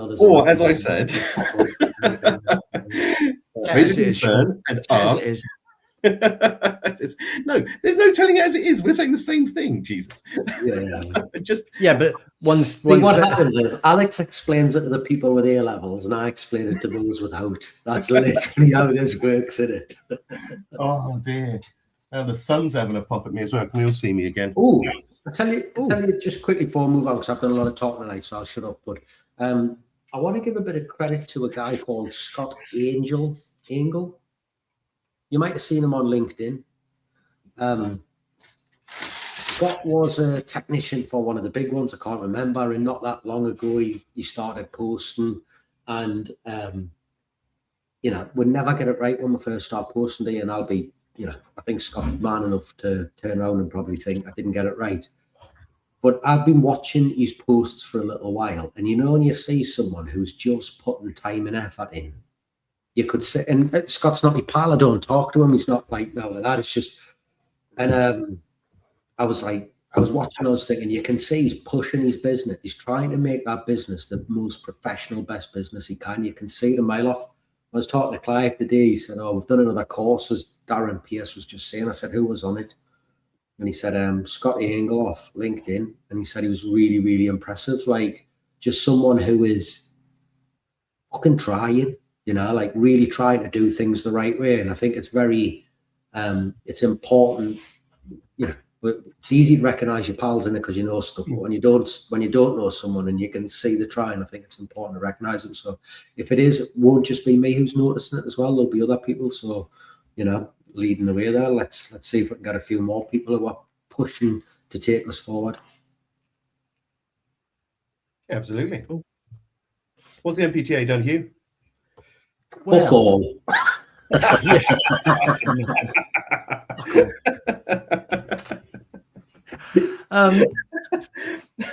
there's. Or, as I said, raise a concern and ask. No, there's no telling it as it is. We're saying the same thing, Jesus. But once what happens is Alex explains it to the people with A levels, and I explain it to those without. That's literally how this works, isn't it? Oh dear. Now the sun's having a pop at me as well. Can we all see me again? Oh, I tell you just quickly before we move on, because I've done a lot of talking tonight, so I'll shut up. But I want to give a bit of credit to a guy called Scott Angel. You might have seen him on LinkedIn. Scott was a technician for one of the big ones. I can't remember. And not that long ago, he started posting. And, you know, we'd never get it right when we first start posting day. And I'll be, you know, I think Scott's man enough to turn around and probably think I didn't get it right. But I've been watching his posts for a little while. And, you know, when you see someone who's just putting time and effort in, you could say, and Scott's not my pal, I don't talk to him. He's not like that. It's just, and I was watching those things, and you can see he's pushing his business. He's trying to make that business the most professional, best business he can. You can see it a mile off. I was talking to Clive today. He said, "Oh, we've done another course," as Darren Pierce was just saying. I said, "Who was on it?" And he said, Scotty Engel off LinkedIn. And he said he was really, really impressive. Like, just someone who is fucking trying, you know, like really trying to do things the right way. And I think it's very, it's important, you know, but it's easy to recognize your pals in it because you know stuff. But when you don't know someone and you can see the trying, I think it's important to recognize them. So if it is, it won't just be me who's noticing it as well. There'll be other people. So, you know, leading the way there. Let's see if we can get a few more people who are pushing to take us forward. Absolutely. What's the MPTA done, Hugh? Fuck all.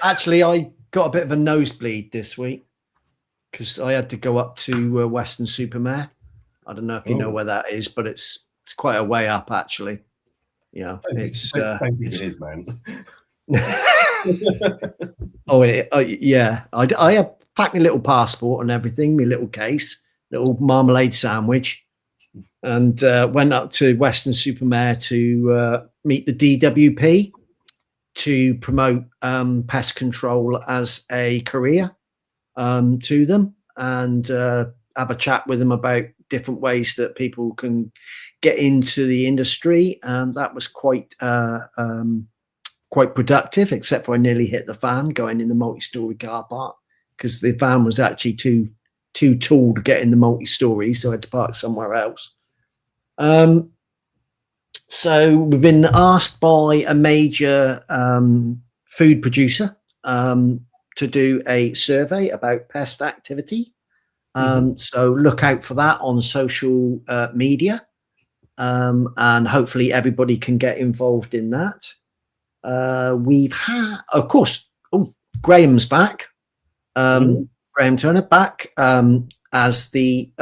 Actually, I got a bit of a nosebleed this week because I had to go up to Weston-super-Mare. I don't know if you know where that is, but it's quite a way up, actually. You know, it's I think it is, man. Yeah. I have packed my little passport and everything, my little case, little marmalade sandwich, and went up to Weston-super-Mare to meet the DWP to promote pest control as a career to them, and have a chat with them about different ways that people can get into the industry. And that was quite productive, except for I nearly hit the fan going in the multi-story car park because the van was actually too tall to get in the multi-story, so I had to park somewhere else. So we've been asked by a major food producer to do a survey about pest activity. So look out for that on social media, and hopefully everybody can get involved in that. We've had, of course, Graham's back. Graham Turner back as the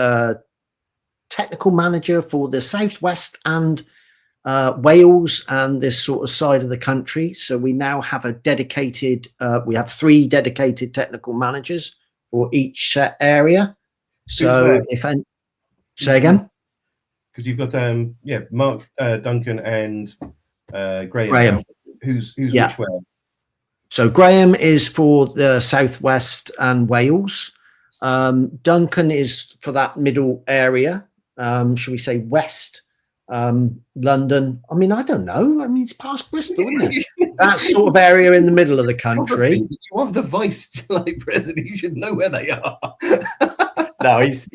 technical manager for the Southwest and Wales and this sort of side of the country. So we now have a dedicated, we have 3 dedicated technical managers for each area. So say again? because you've got Mark, Duncan, and Graham. Graham. Who's Yeah. which where? So Graham is for the southwest and Wales. Duncan is for that middle area. Shall we say west? London. I mean, I don't know. I mean, it's past Bristol, isn't it? That sort of area in the middle of the country. You are the vice president. You should know where they are. No, he's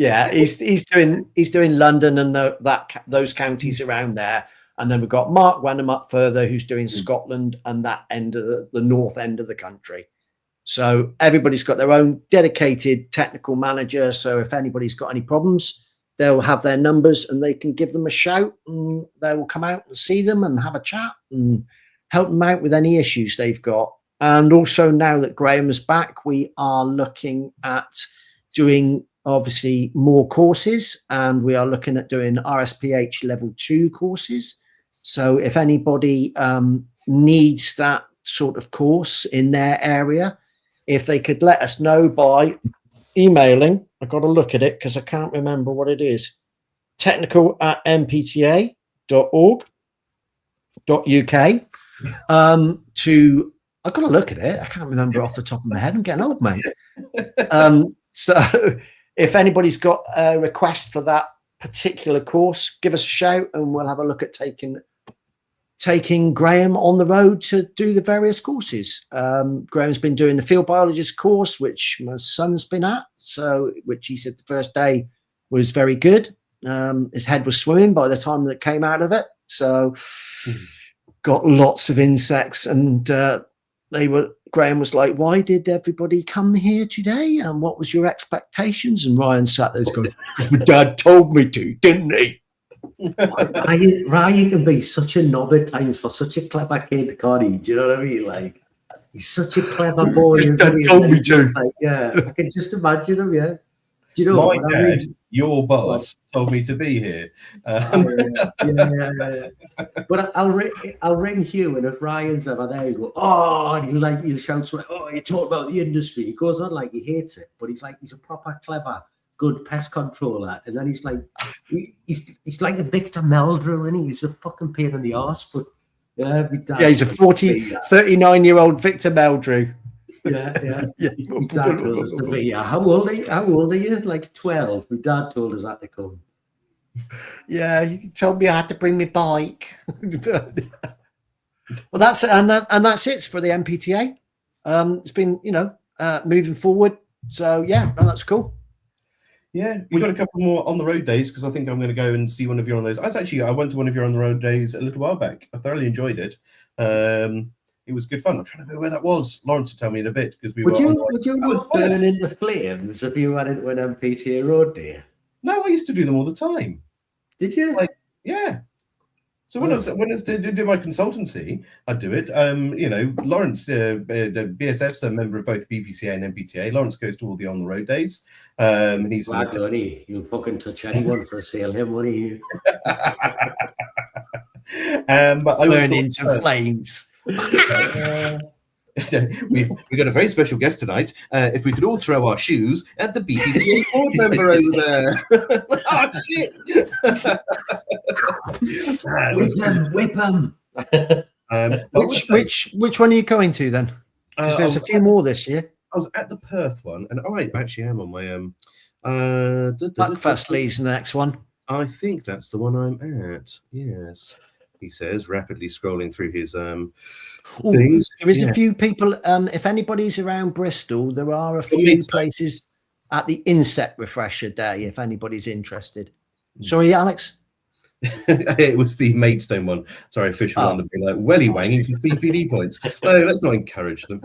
doing London and those counties around there. And then we've got Mark Wenham up further, who's doing Scotland and that end of the north end of the country. So everybody's got their own dedicated technical manager. So if anybody's got any problems, they'll have their numbers and they can give them a shout, and they will come out and see them and have a chat and help them out with any issues they've got. And also, now that Graham is back, we are looking at doing obviously more courses, and we are looking at doing RSPH level 2 courses. So if anybody needs that sort of course in their area, if they could let us know by emailing, I've got to look at it because I can't remember what it is. technical@mpta.org.uk. I've got to look at it. I can't remember off the top of my head. I'm getting old, mate. So if anybody's got a request for that particular course, give us a shout and we'll have a look at taking Graham on the road to do the various courses. Graham's been doing the field biologist course, which my son's been at, which he said the first day was very good. His head was swimming by the time that came out of it. So got lots of insects, and Graham was like, "Why did everybody come here today? And what was your expectations?" And Ryan sat there going, "Because my dad told me to, didn't he?" Ryan can be such a knob at times for such a clever kid, can't he? Do you know what I mean? Like, he's such a clever boy. Isn't he? Told me to. Like, yeah, I can just imagine him. Yeah. Do you know my dad, your boss, told me to be here. Yeah. But I'll ring Hugh, and if Ryan's ever there, you go, "Oh," and he'll shout, "Oh, you talk about the industry." He goes on like he hates it, but he's a proper clever, good pest controller. And then he's like, he's like a Victor Meldrew, and he's a fucking pain in the arse. But yeah, he's a 39-year-old Victor Meldrew. Yeah. My dad told us to be here. How old are you? Like 12. My dad told us that to come. Yeah, he told me I had to bring my bike. Well, that's it for the MPTA. It's been, moving forward. So yeah, that's cool. Yeah, we've got a couple more on the road days, because I think I'm going to go and see one of you on those. I went to one of your on the road days a little while back. I thoroughly enjoyed it. It was good fun. I'm trying to remember where that was. Lawrence will tell me in a bit, because would you not burn into flames if you went into an MPTA road day? No, I used to do them all the time. Did you? Yeah. So when I was doing my consultancy, I'd do it. Lawrence, the BSF's a member of both BPCA and MPTA. Lawrence goes to all the on the road days. And he's like, you'll fucking touch anyone for a sale, him, won't you? But I burn into flames. We've got a very special guest tonight. If we could all throw our shoes at the BPCA board member over there. Oh, shit. Whip him. Which one are you going to then? Because there's a few more this year. I was at the Perth one, and I actually am on my Buckfastleys the next one. I think that's the one I'm at. Yes, he says, rapidly scrolling through his things. There is a few people. If anybody's around Bristol, there are a few places at the Insect Refresher Day. If anybody's interested. Sorry, Alex. It was the Maidstone one. Sorry, Fish will want to be like welly wanging for CPD points. No, let's not encourage them.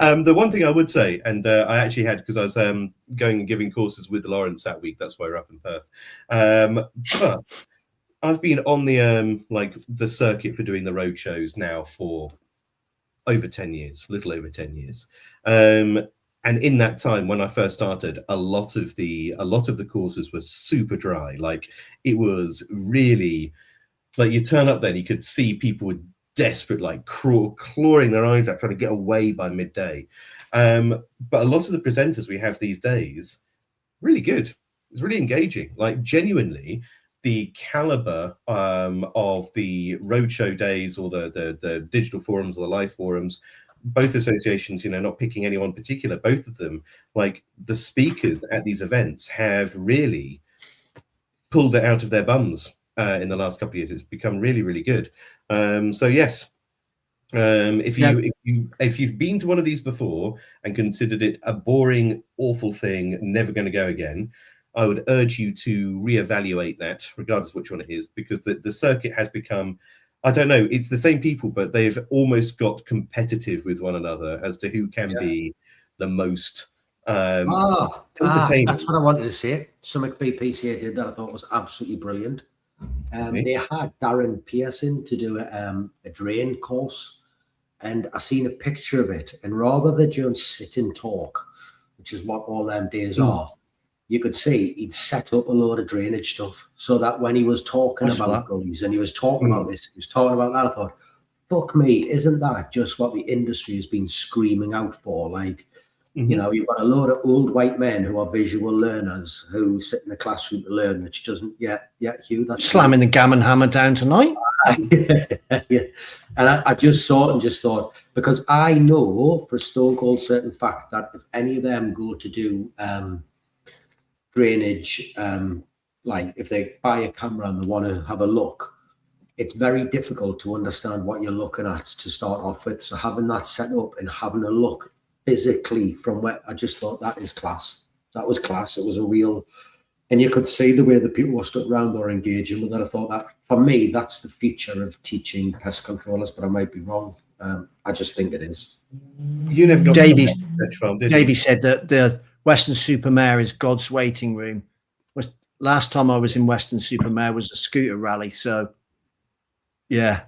The one thing I would say, and I actually had, because I was going and giving courses with Lawrence that week. That's why we're up in Perth. But I've been on the circuit for doing the road shows now for over 10 years, little over 10 years. And in that time, when I first started, a lot of the courses were super dry. Like, it was really like, you turn up there and you could see people were desperate, like clawing their eyes out, trying to get away by midday. But a lot of the presenters we have these days, really good. It's really engaging. Like genuinely, the caliber of the roadshow days or the digital forums or the live forums, both associations, you know, not picking anyone particular, both of them, like the speakers at these events have really pulled it out of their bums in the last couple of years. It's become really, really good. So yes, if you've been to one of these before and considered it a boring, awful thing, never going to go again, I would urge you to reevaluate that, regardless of which one it is, because the circuit has become, I don't know, it's the same people, but they've almost got competitive with one another as to who can be the most entertaining. That's what I wanted to say. Something BPCA did that I thought was absolutely brilliant. They had Darren Pearson to do a drain course, and I seen a picture of it, and rather than just sit and talk, which is what all them days are, you could see he'd set up a load of drainage stuff so that when he was talking about gullies and he was talking about this, he was talking about that, I thought, fuck me, isn't that just what the industry has been screaming out for? Like, you know, you've got a load of old white men who are visual learners who sit in the classroom to learn, which doesn't yet, Hugh. That's slamming the gammon hammer down tonight. Yeah. And I just saw it and just thought, because I know for a stone cold certain fact that if any of them go to do drainage, like if they buy a camera and they want to have a look, it's very difficult to understand what you're looking at to start off with. So having that set up and having a look physically from where, I just thought that is class. That was class. It was a real, and you could see the way the people were stood around or engaging with it. I thought that, for me, that's the future of teaching pest controllers, but I might be wrong. I just think it is. You never got Davey you? said that the Western Supermare is God's waiting room. Last time I was in Western Supermare was a scooter rally, so yeah,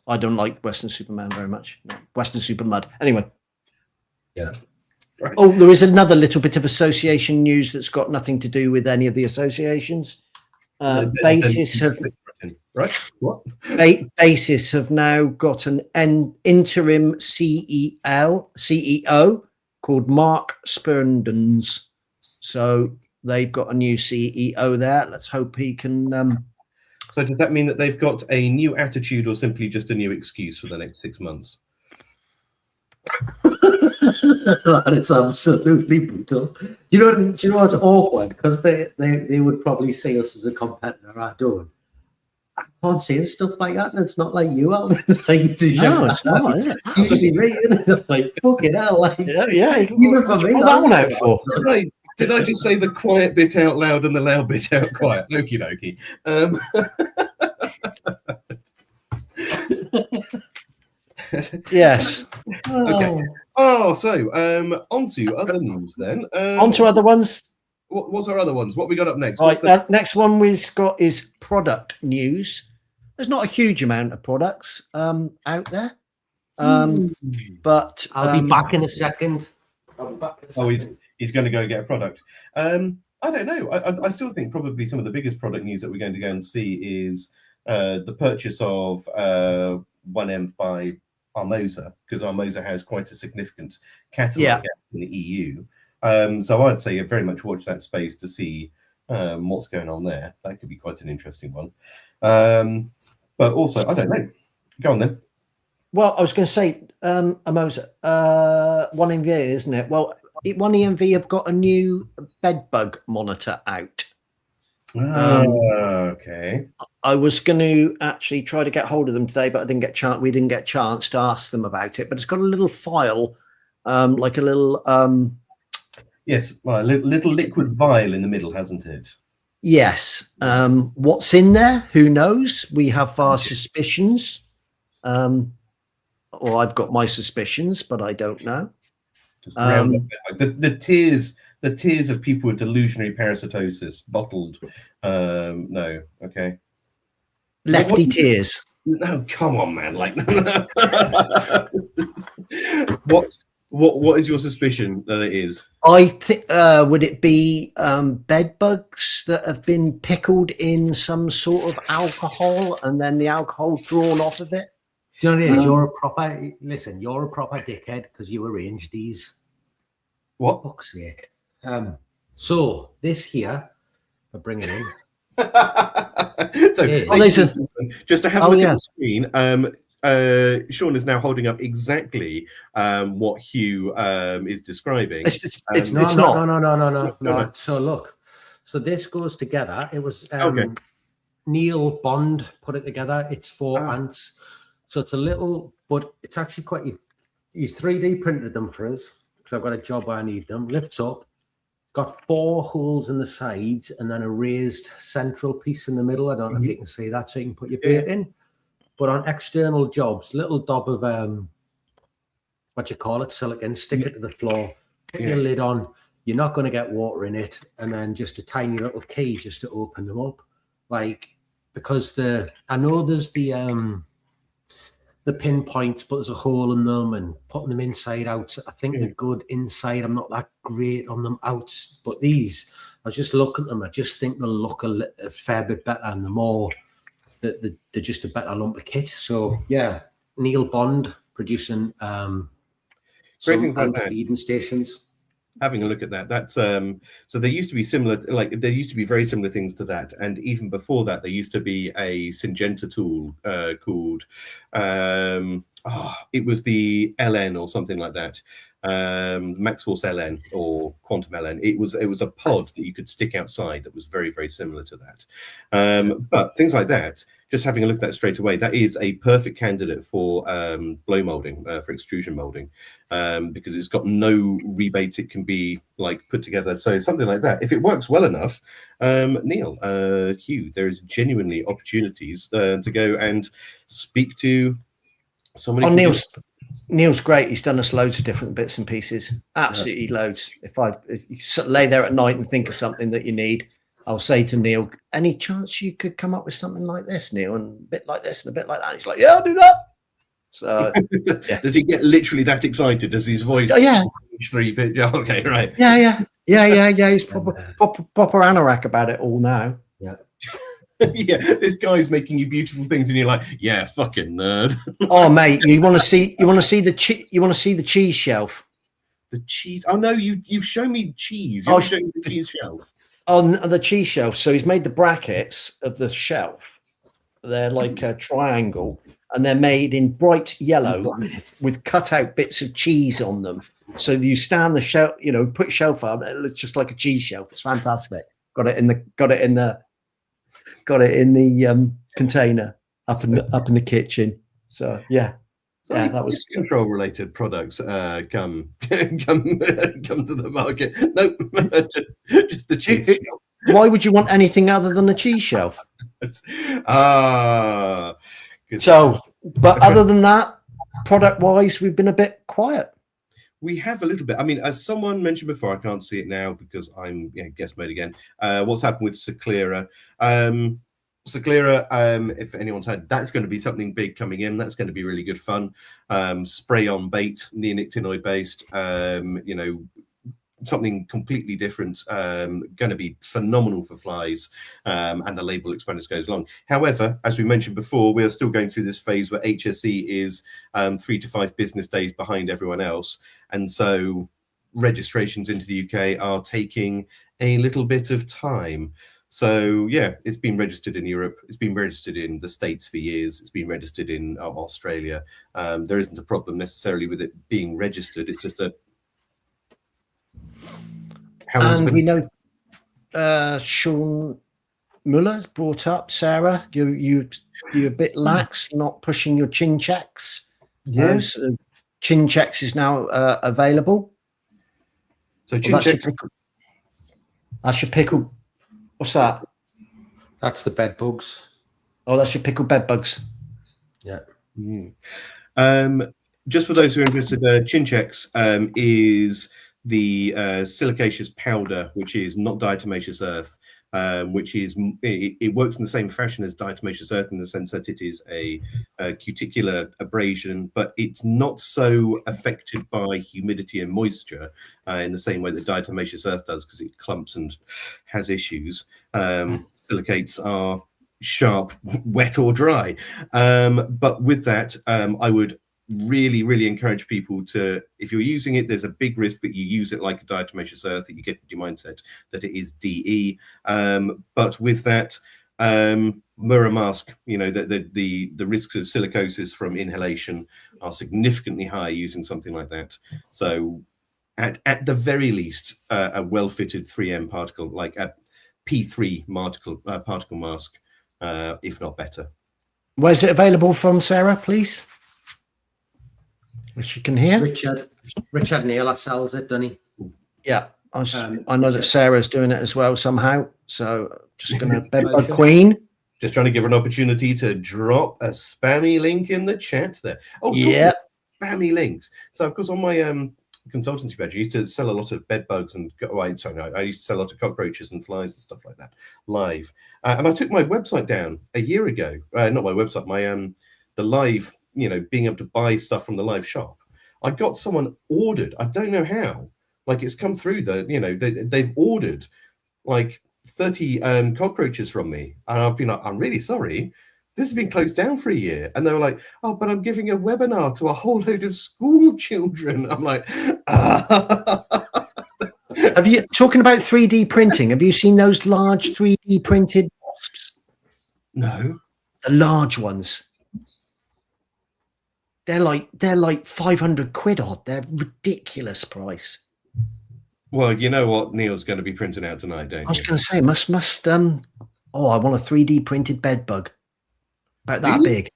I don't like Western Superman very much. No, Western Supermud. Anyway. Yeah. Right. Oh, there is another little bit of association news that's got nothing to do with any of the associations. Basis have Basis have now got an interim CEO called Mark Spurndens. So they've got a new CEO there. Let's hope he can. So does that mean that they've got a new attitude, or simply just a new excuse for the next 6 months? That is absolutely brutal. You know what's awkward? Because they would probably see us as a competitor. I don't. I can't say stuff like that, and it's not like you, Al. It's like, no, it's not, is it? Usually me, isn't it? Like, fucking hell. Like, yeah. Even for me, that one out for. Did I just say the quiet bit out loud and the loud bit out quiet? Okie dokie. Yes. Okay. Oh, so on to other news then. On to other ones. What's our other ones? What we got up next? Right, next one we've got is product news. There's not a huge amount of products out there, but I'll be back in a second. Oh, he's going to go get a product. I don't know. I still think probably some of the biggest product news that we're going to go and see is the purchase of 1M by Armosa, because Armosa has quite a significant catalog in the EU. So I'd say very much watch that space to see what's going on there. That could be quite an interesting one. But also, I don't know. Go on then. Well, I was going to say, Armosa, 1EMV, isn't it? Well, 1EMV have got a new bed bug monitor out. Okay. I was going to actually try to get hold of them today, but I didn't get chance. We didn't get a chance to ask them about it. But it's got a little file, like a little. Yes, well, a little liquid vial in the middle, hasn't it? Yes. What's in there? Who knows? We have our suspicions. Or I've got my suspicions, but I don't know. The tears of people with delusionary parasitosis, bottled. No, okay. Lefty tears. No, come on, man! Like, what is your suspicion that it is? I think would it be bed bugs that have been pickled in some sort of alcohol, and then the alcohol drawn off of it? Do you know what it is? You're a proper dickhead because you arranged these. What? For fuck's sake. So this here, I bring it in. So Yeah. just to have a Oh, look yeah. at the screen, Sean is now holding up exactly what Hugh is describing. It's No, not. no. So look, so this goes together. It was Okay. Neil Bond put it together. It's 4 Ah. ants. So it's a little, but it's actually quite. He's 3D printed them for us because I've got a job where I need them. Lifts up, got 4 holes in the sides, and then a raised central piece in the middle. I don't know if you can see that, so you can put your bait in. But on external jobs, little dab of what you call it, silicone, stick it to the floor, put your lid on. You're not going to get water in it, and then just a tiny little key just to open them up. Like, because I know there's the pinpoints, but there's a hole in them, and putting them inside out. I think they're good inside. I'm not that great on them out, but these, I was just looking at them. I just think they'll look a fair bit better, and the more they're just a better lump of kit. So yeah, Neil Bond producing some ant feeding stations. Having a look at that, that's so there used to be similar, like there used to be very similar things to that, and even before that, there used to be a Syngenta tool called it was the LN or something like that, Max Force LN or Quantum LN. It was a pod that you could stick outside that was very, very similar to that. But things like that, just having a look at that straight away, that is a perfect candidate for blow molding, for extrusion molding, because it's got no rebates. It can be like put together. So something like that, if it works well enough, Neil, Hugh, there is genuinely opportunities to go and speak to somebody. Oh, Neil's great. He's done us loads of different bits and pieces. Absolutely loads. If you lay there at night and think of something that you need, I'll say to Neil, any chance you could come up with something like this, Neil, and a bit like this and a bit like that? And he's like, yeah, I'll do that. So yeah. Does he get literally that excited? Does his voice? Oh, yeah. 3-bit. Yeah. Okay. Right. Yeah. He's proper anorak about it all now. Yeah. Yeah, this guy's making you beautiful things, and you're like, yeah, fucking nerd. Oh, mate, you want to see the cheese shelf? The cheese? Oh no, you've shown me cheese. You've shown me the cheese shelf. On the cheese shelf. So he's made the brackets of the shelf. They're like a triangle, and they're made in bright yellow with cut out bits of cheese on them. So you stand the shelf, put shelf up, it looks just like a cheese shelf. It's fantastic. Got it in the container up in the kitchen. So yeah. So yeah, that was control related products come to the market. Nope, just the cheese shelf. Why would you want anything other than a cheese shelf? So, but other than that, product wise, we've been a bit quiet. We have a little bit. I mean, as someone mentioned before, I can't see it now because I'm guest mode again. What's happened with Seclera? Seclera, if anyone's heard, that's going to be something big coming in. That's going to be really good fun. Spray on bait, neonicotinoid based. Something completely different, going to be phenomenal for flies, and the label expands goes along. However, as we mentioned before, we are still going through this phase where HSE is 3 to 5 business days behind everyone else, and so registrations into the UK are taking a little bit of time. So yeah, it's been registered in Europe, it's been registered in the States for years, it's been registered in Australia. There isn't a problem necessarily with it being registered, it's just a and we know Sean Muller's brought up, Sarah, you're a bit lax, not pushing your chin checks. Yes. Chin checks is now available. So chin checks. That's your pickle. What's that? That's the bed bugs. Oh, that's your pickled bed bugs. Yeah. Just for those who are interested, chin checks is the silicaceous powder, which is not diatomaceous earth, which is it works in the same fashion as diatomaceous earth in the sense that it is a cuticular abrasion, but it's not so affected by humidity and moisture in the same way that diatomaceous earth does, because it clumps and has issues. Silicates are sharp, wet or dry. But with that, I would really, really encourage people to, if you're using it, there's a big risk that you use it like a diatomaceous earth, that you get your mindset that it is DE. But with that, mirror mask, you know, the risks of silicosis from inhalation are significantly higher using something like that. So at the very least, a well-fitted 3M particle, like a P3 particle mask, if not better. Where's it available from, Sarah, please? If you can hear. Richard Naylor sells it, doesn't he? Yeah. I know that Sarah's doing it as well somehow. So just going to Bedbug Queen. Just trying to give her an opportunity to drop a spammy link in the chat there. Oh, yeah. Spammy links. So, of course, on my consultancy badge, I used to sell a lot of bed bugs and I used to sell a lot of cockroaches and flies and stuff like that live. And I took my website down a year ago. Not my website, my the live, you know, being able to buy stuff from the live shop. I got someone ordered. I don't know how. Like, it's come through they've ordered like 30 cockroaches from me, and I've been like, I'm really sorry, this has been closed down for a year. And they were like, oh, but I'm giving a webinar to a whole load of school children. I'm like, Have you, talking about 3D printing, have you seen those large 3D printed wasps? No. The large ones. They're like 500 quid odd. They're ridiculous price. Well, you know what Neil's going to be printing out tonight, don't you? I was going to say, I want a 3D printed bed bug. About that big.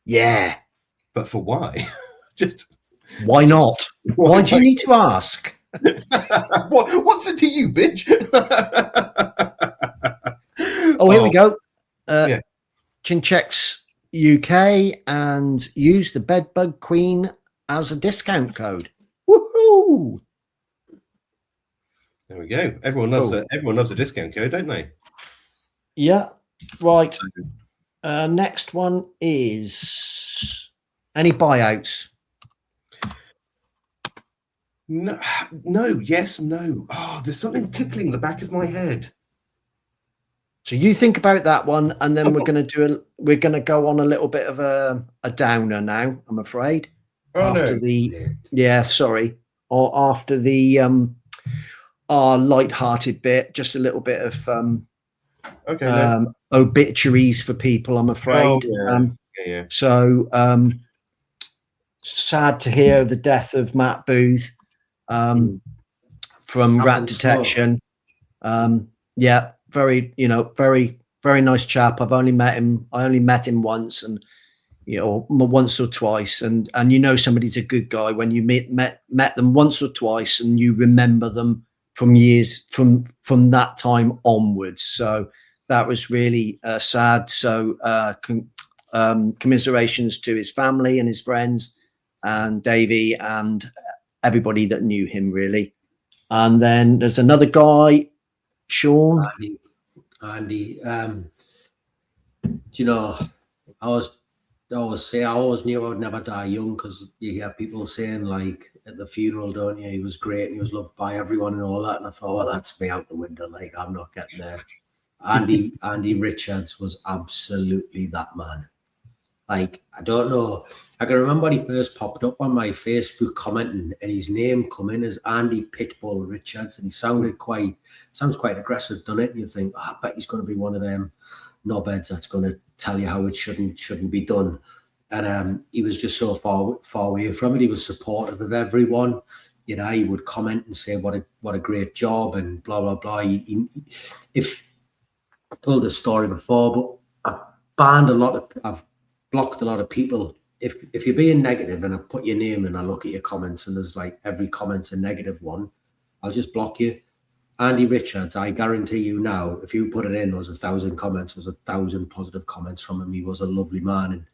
Yeah. But for why? Just why not? Why do you need to ask? What's it to you, bitch? Here we go. Chinchecks UK, and use the Bedbug Queen as a discount code. Woohoo! There we go. Everyone loves a discount code, don't they? Yeah. Right. Next one is any buyouts? No, yes, no. Oh, there's something tickling the back of my head. So you think about that one, and then we're going to go on a little bit of a downer now, I'm afraid. After our light-hearted bit, just a little bit of obituaries for people, I'm afraid. So sad to hear the death of Matt Booth from Rat Detection. Very nice chap. I only met him once, and once or twice, and somebody's a good guy when you met them once or twice, and you remember them from years from that time onwards. So that was really sad. So commiserations to his family and his friends and Davey and everybody that knew him, really. And then there's another guy, Sean. Andy, I always knew I would never die young, because you hear people saying, like, at the funeral, don't you, he was great and he was loved by everyone and all that. And I thought, well, that's me out the window. Like, I'm not getting there. Andy Richards was absolutely that man. Like, I don't know. I can remember when he first popped up on my Facebook commenting, and his name come in as Andy Pitbull Richards, and he sounds quite aggressive, doesn't it? And you think, I bet he's going to be one of them knobheads that's going to tell you how it shouldn't be done. And he was just so far away from it. He was supportive of everyone. He would comment and say what a great job and blah blah blah. If I've told this story before, but I've blocked a lot of people. If you're being negative and I put your name and I look at your comments and there's like every comment's a negative one, I'll just block you. Andy Richards, I guarantee you now, if you put it in, there was 1,000 comments, there was 1,000 positive comments from him. He was a lovely man. And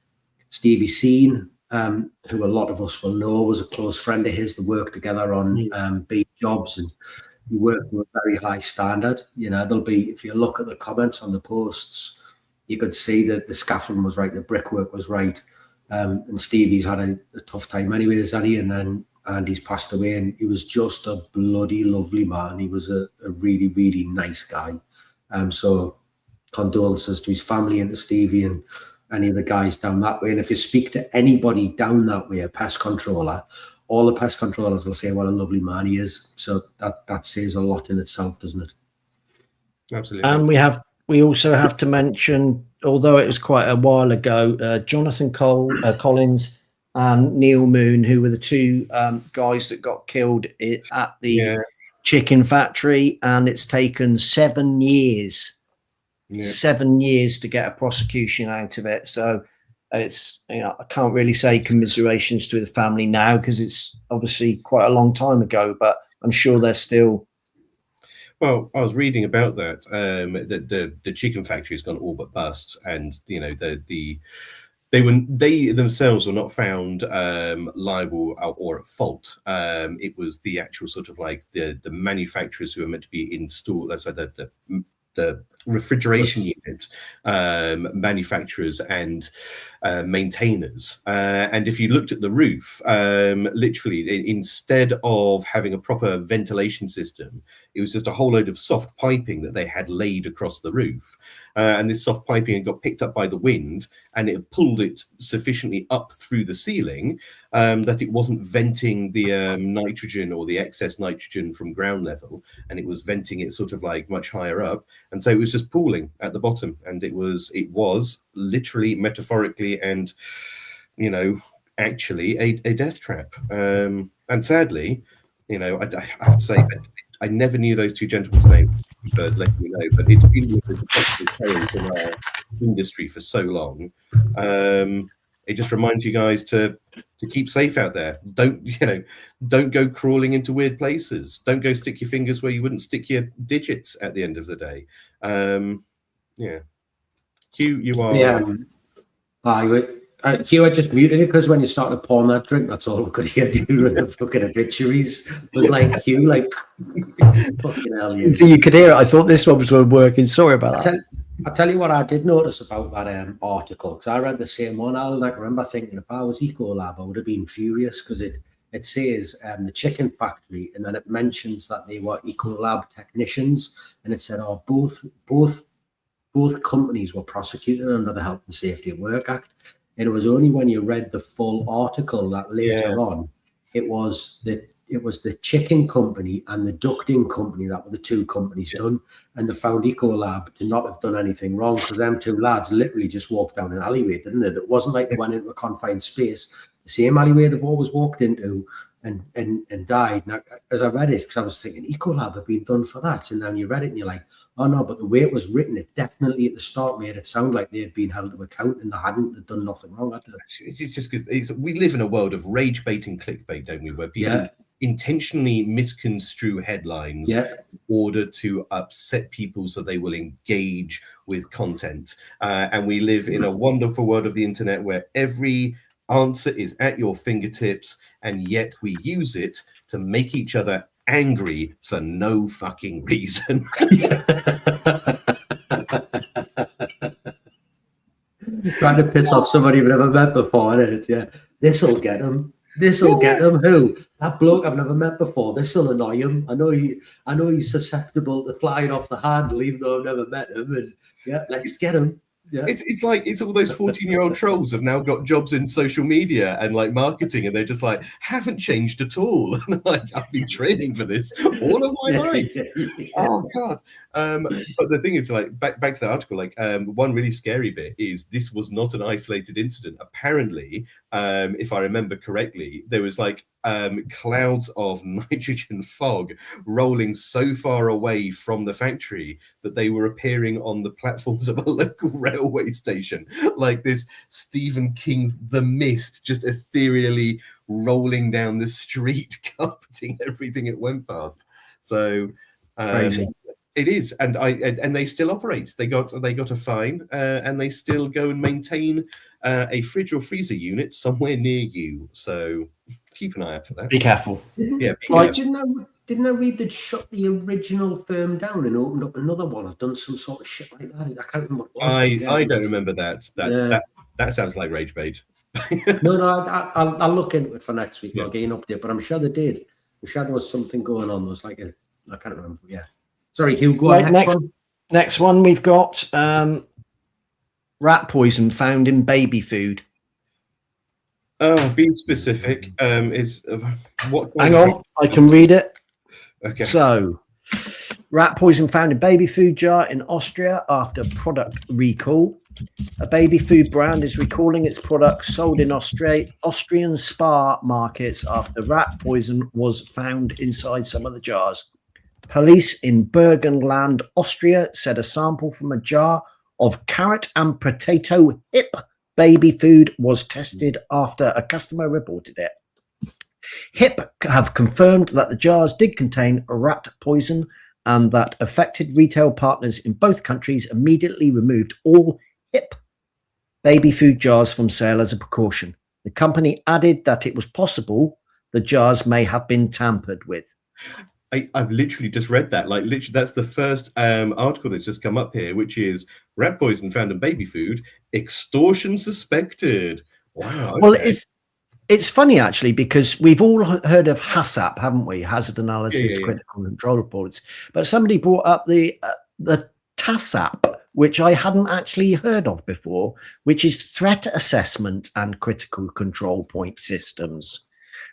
Stevie Seen, who a lot of us will know, was a close friend of his. They worked together on big jobs, and he worked to a very high standard. There'll be, if you look at the comments on the posts, you could see that the scaffolding was right, the brickwork was right. And Stevie's had a tough time anyways, and then Andy's passed away, and he was just a bloody lovely man. He was a really, really nice guy. So condolences to his family and to Stevie, and any of the guys down that way. And if you speak to anybody down that way, a pest controller, all the pest controllers will say what a lovely man he is. So that says a lot in itself, doesn't it? Absolutely. And we also have to mention, although it was quite a while ago, Jonathan Collins and Neil Moon, who were the two guys that got killed at the chicken factory, and it's taken 7 years, 7 years to get a prosecution out of it. So it's, I can't really say commiserations to the family now because it's obviously quite a long time ago, but I'm sure they're still. Well, I was reading about that. The chicken factory has gone all but bust, and they themselves were not found liable or at fault. It was the actual sort of like the manufacturers who were meant to be installed. Let's say the refrigeration unit manufacturers and maintainers. And if you looked at the roof, literally, instead of having a proper ventilation system, it was just a whole load of soft piping that they had laid across the roof. And this soft piping got picked up by the wind, and it pulled it sufficiently up through the ceiling that it wasn't venting the nitrogen or the excess nitrogen from ground level, and it was venting it sort of like much higher up. And so it was just pooling at the bottom, and it was literally, metaphorically, and actually a death trap. And sadly, I have to say, I never knew those two gentlemen's names, but letting you know. But it's been one of the popular tales in our industry for so long. It just reminds you guys to keep safe out there. Don't go crawling into weird places. Don't go stick your fingers where you wouldn't stick your digits at the end of the day. Hugh, you are. Yeah. Hugh, I just muted it because when you started pouring that drink, that's all I could hear you with the fucking obituaries. It was like Hugh, like fucking hell. So you could hear it. I thought this one was working. Sorry about that. I'll tell you what I did notice about that article, because I read the same one. I remember thinking if I was Ecolab, I would have been furious because it says the chicken factory, and then it mentions that they were Ecolab technicians, and it said, both companies were prosecuted under the Health and Safety at Work Act. And it was only when you read the full article that later on, it was the chicken company and the ducting company that were the two companies done, and they found Ecolab to not have done anything wrong because them two lads literally just walked down an alleyway, didn't they? It wasn't like they went into a confined space. The same alleyway they've always walked into and died. Now, as I read it, because I was thinking Ecolab have been done for that, and then you read it and you're like, oh no, but the way it was written, it definitely at the start made it sound like they had been held to account and they hadn't. They'd done nothing wrong. It's just because we live in a world of rage bait and clickbait, don't we? Where people intentionally misconstrue headlines in order to upset people so they will engage with content. And we live in a wonderful world of the internet where every answer is at your fingertips, and yet we use it to make each other angry for no fucking reason. Trying to piss off somebody you've never met before, isn't it? Yeah, this'll get him. This'll get him. Who? That bloke I've never met before. This'll annoy him. I know he's susceptible to flying off the handle, even though I've never met him. And let's get him. Yeah. It's like all those 14-year-old trolls have now got jobs in social media and like marketing, and they're just like, haven't changed at all. Like, I've been training for this all of my life. Oh god. But the thing is, like, back to the article, like one really scary bit is this was not an isolated incident. Apparently, if I remember correctly, there was like clouds of nitrogen fog rolling so far away from the factory that they were appearing on the platforms of a local railway station, like this Stephen King's The Mist, just ethereally rolling down the street, carpeting everything it went past. So Crazy. It is, and they still operate. They got a fine, and they still go and maintain a fridge or freezer unit somewhere near you. So keep an eye out for that. Be careful. Yeah. Didn't I read they'd shut the original firm down and opened up another one? I've done some sort of shit like that. I can't remember what it was. I don't remember that. That sounds like rage bait. No, I'll look into it for next week. I'll get you an update, but I'm sure they did. I'm sure there was something going on. There was like I can't remember. Yeah. Sorry, Hugh, go on. Next one. Next one we've got rat poison found in baby food. Oh, be specific. Is what? Hang on, I can read it. Okay. So, rat poison found in baby food jar in Austria after product recall. A baby food brand is recalling its products sold in Austrian Spar markets after rat poison was found inside some of the jars. Police in Burgenland, Austria said a sample from a jar of carrot and potato hip baby food was tested after a customer reported it. HIP have confirmed that the jars did contain rat poison and that affected retail partners in both countries immediately removed all HIP baby food jars from sale as a precaution. The company added that it was possible the jars may have been tampered with. I've literally just read that. Like, literally, that's the first article that's just come up here, which is rat poison found in baby food, extortion suspected. Wow. Okay. Well, it's funny actually, because we've all heard of HACCP, haven't we? Hazard analysis, critical control reports. But somebody brought up the TASAP, which I hadn't actually heard of before, which is threat assessment and critical control point systems.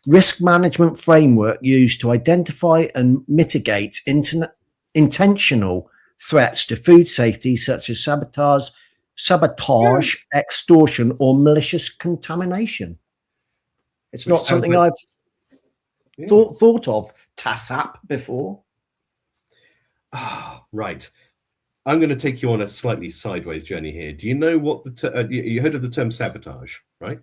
Risk management framework used to identify and mitigate intentional threats to food safety, such as sabotage, extortion, or malicious contamination. It's not something I've thought of TASAP before. Right. I'm going to take you on a slightly sideways journey here. Do you know what you heard of the term sabotage, right?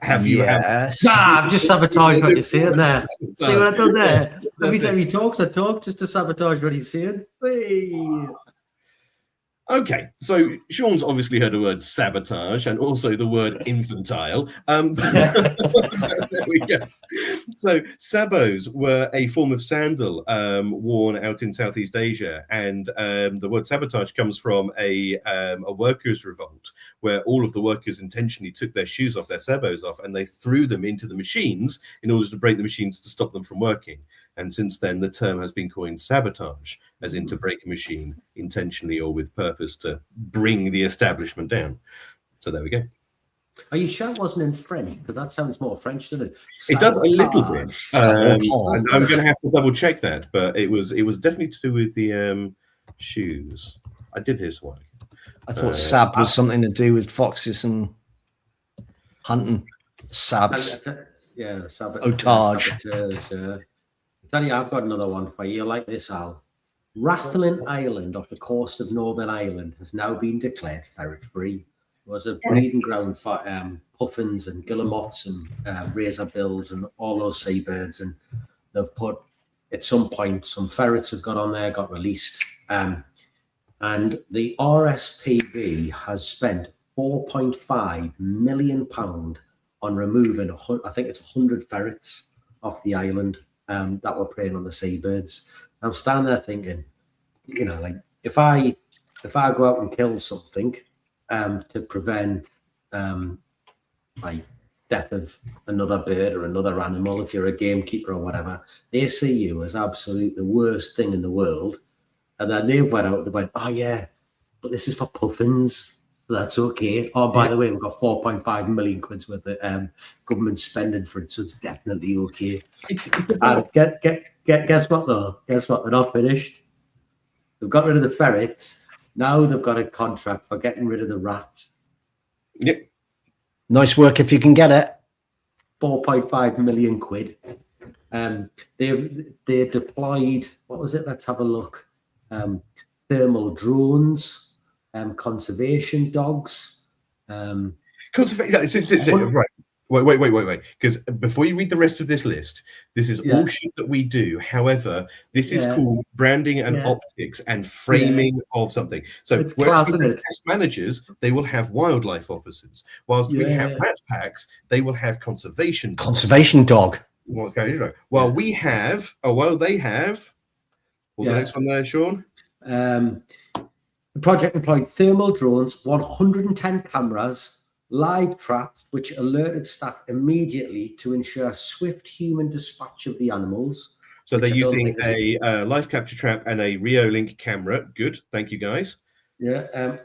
Have you? Yes. I've just sabotaged what you're saying there. See what I've done there? Every time he talks, I talk just to sabotage what he's saying. Whee! Okay, so Sean's obviously heard the word sabotage and also the word infantile. There we go. So sabos were a form of sandal worn out in Southeast Asia, and the word sabotage comes from a workers' revolt, where all of the workers intentionally took their shoes off, their sabos off, and they threw them into the machines in order to break the machines to stop them from working. And since then, the term has been coined sabotage, as in to break a machine intentionally or with purpose to bring the establishment down. So there we go. Are you sure it wasn't in French? Because that sounds more French, doesn't it? It does a little bit. I'm going to have to double check that, but it was definitely to do with the shoes. I did hear one. I thought sab was something to do with foxes and hunting. Sabs. Yeah, otage. Tell you, I've got another one for you. You like this, Al? Rathlin Island off the coast of Northern Ireland has now been declared ferret-free. It was a breeding ground for puffins and guillemots and razorbills and all those seabirds. And they've put, at some point, some ferrets have got on there, got released. And the RSPB has spent £4.5 million on removing, I think it's 100 ferrets off the island. That were preying on the seabirds. I'm standing there thinking, you know, like if I go out and kill something to prevent like death of another bird or another animal, if you're a gamekeeper or whatever, they see you as absolute the worst thing in the world. And then they went out, they went, oh yeah, but this is for puffins. That's okay. Oh, by the way, we've got 4.5 million quid's worth of government spending for it, so it's definitely okay. Guess what though? Guess what? They're not finished. They've got rid of the ferrets. Now they've got a contract for getting rid of the rats. Yep. Nice work if you can get it. 4.5 million quid. They deployed. What was it? Let's have a look. Thermal drones. Conservation dogs. Conservation. Right. Wait. Because before you read the rest of this list, this is all shit that we do. However, this is called branding and optics and framing of something. So whereas test managers, they will have wildlife officers. Whilst we have rat packs, they will have conservation dog. While we have, they have. What's the next one there, Sean? The project employed thermal drones, 110 cameras, live traps, which alerted staff immediately to ensure swift human dispatch of the animals. So they're using a live capture trap and a Reolink camera. Good. Thank you, guys.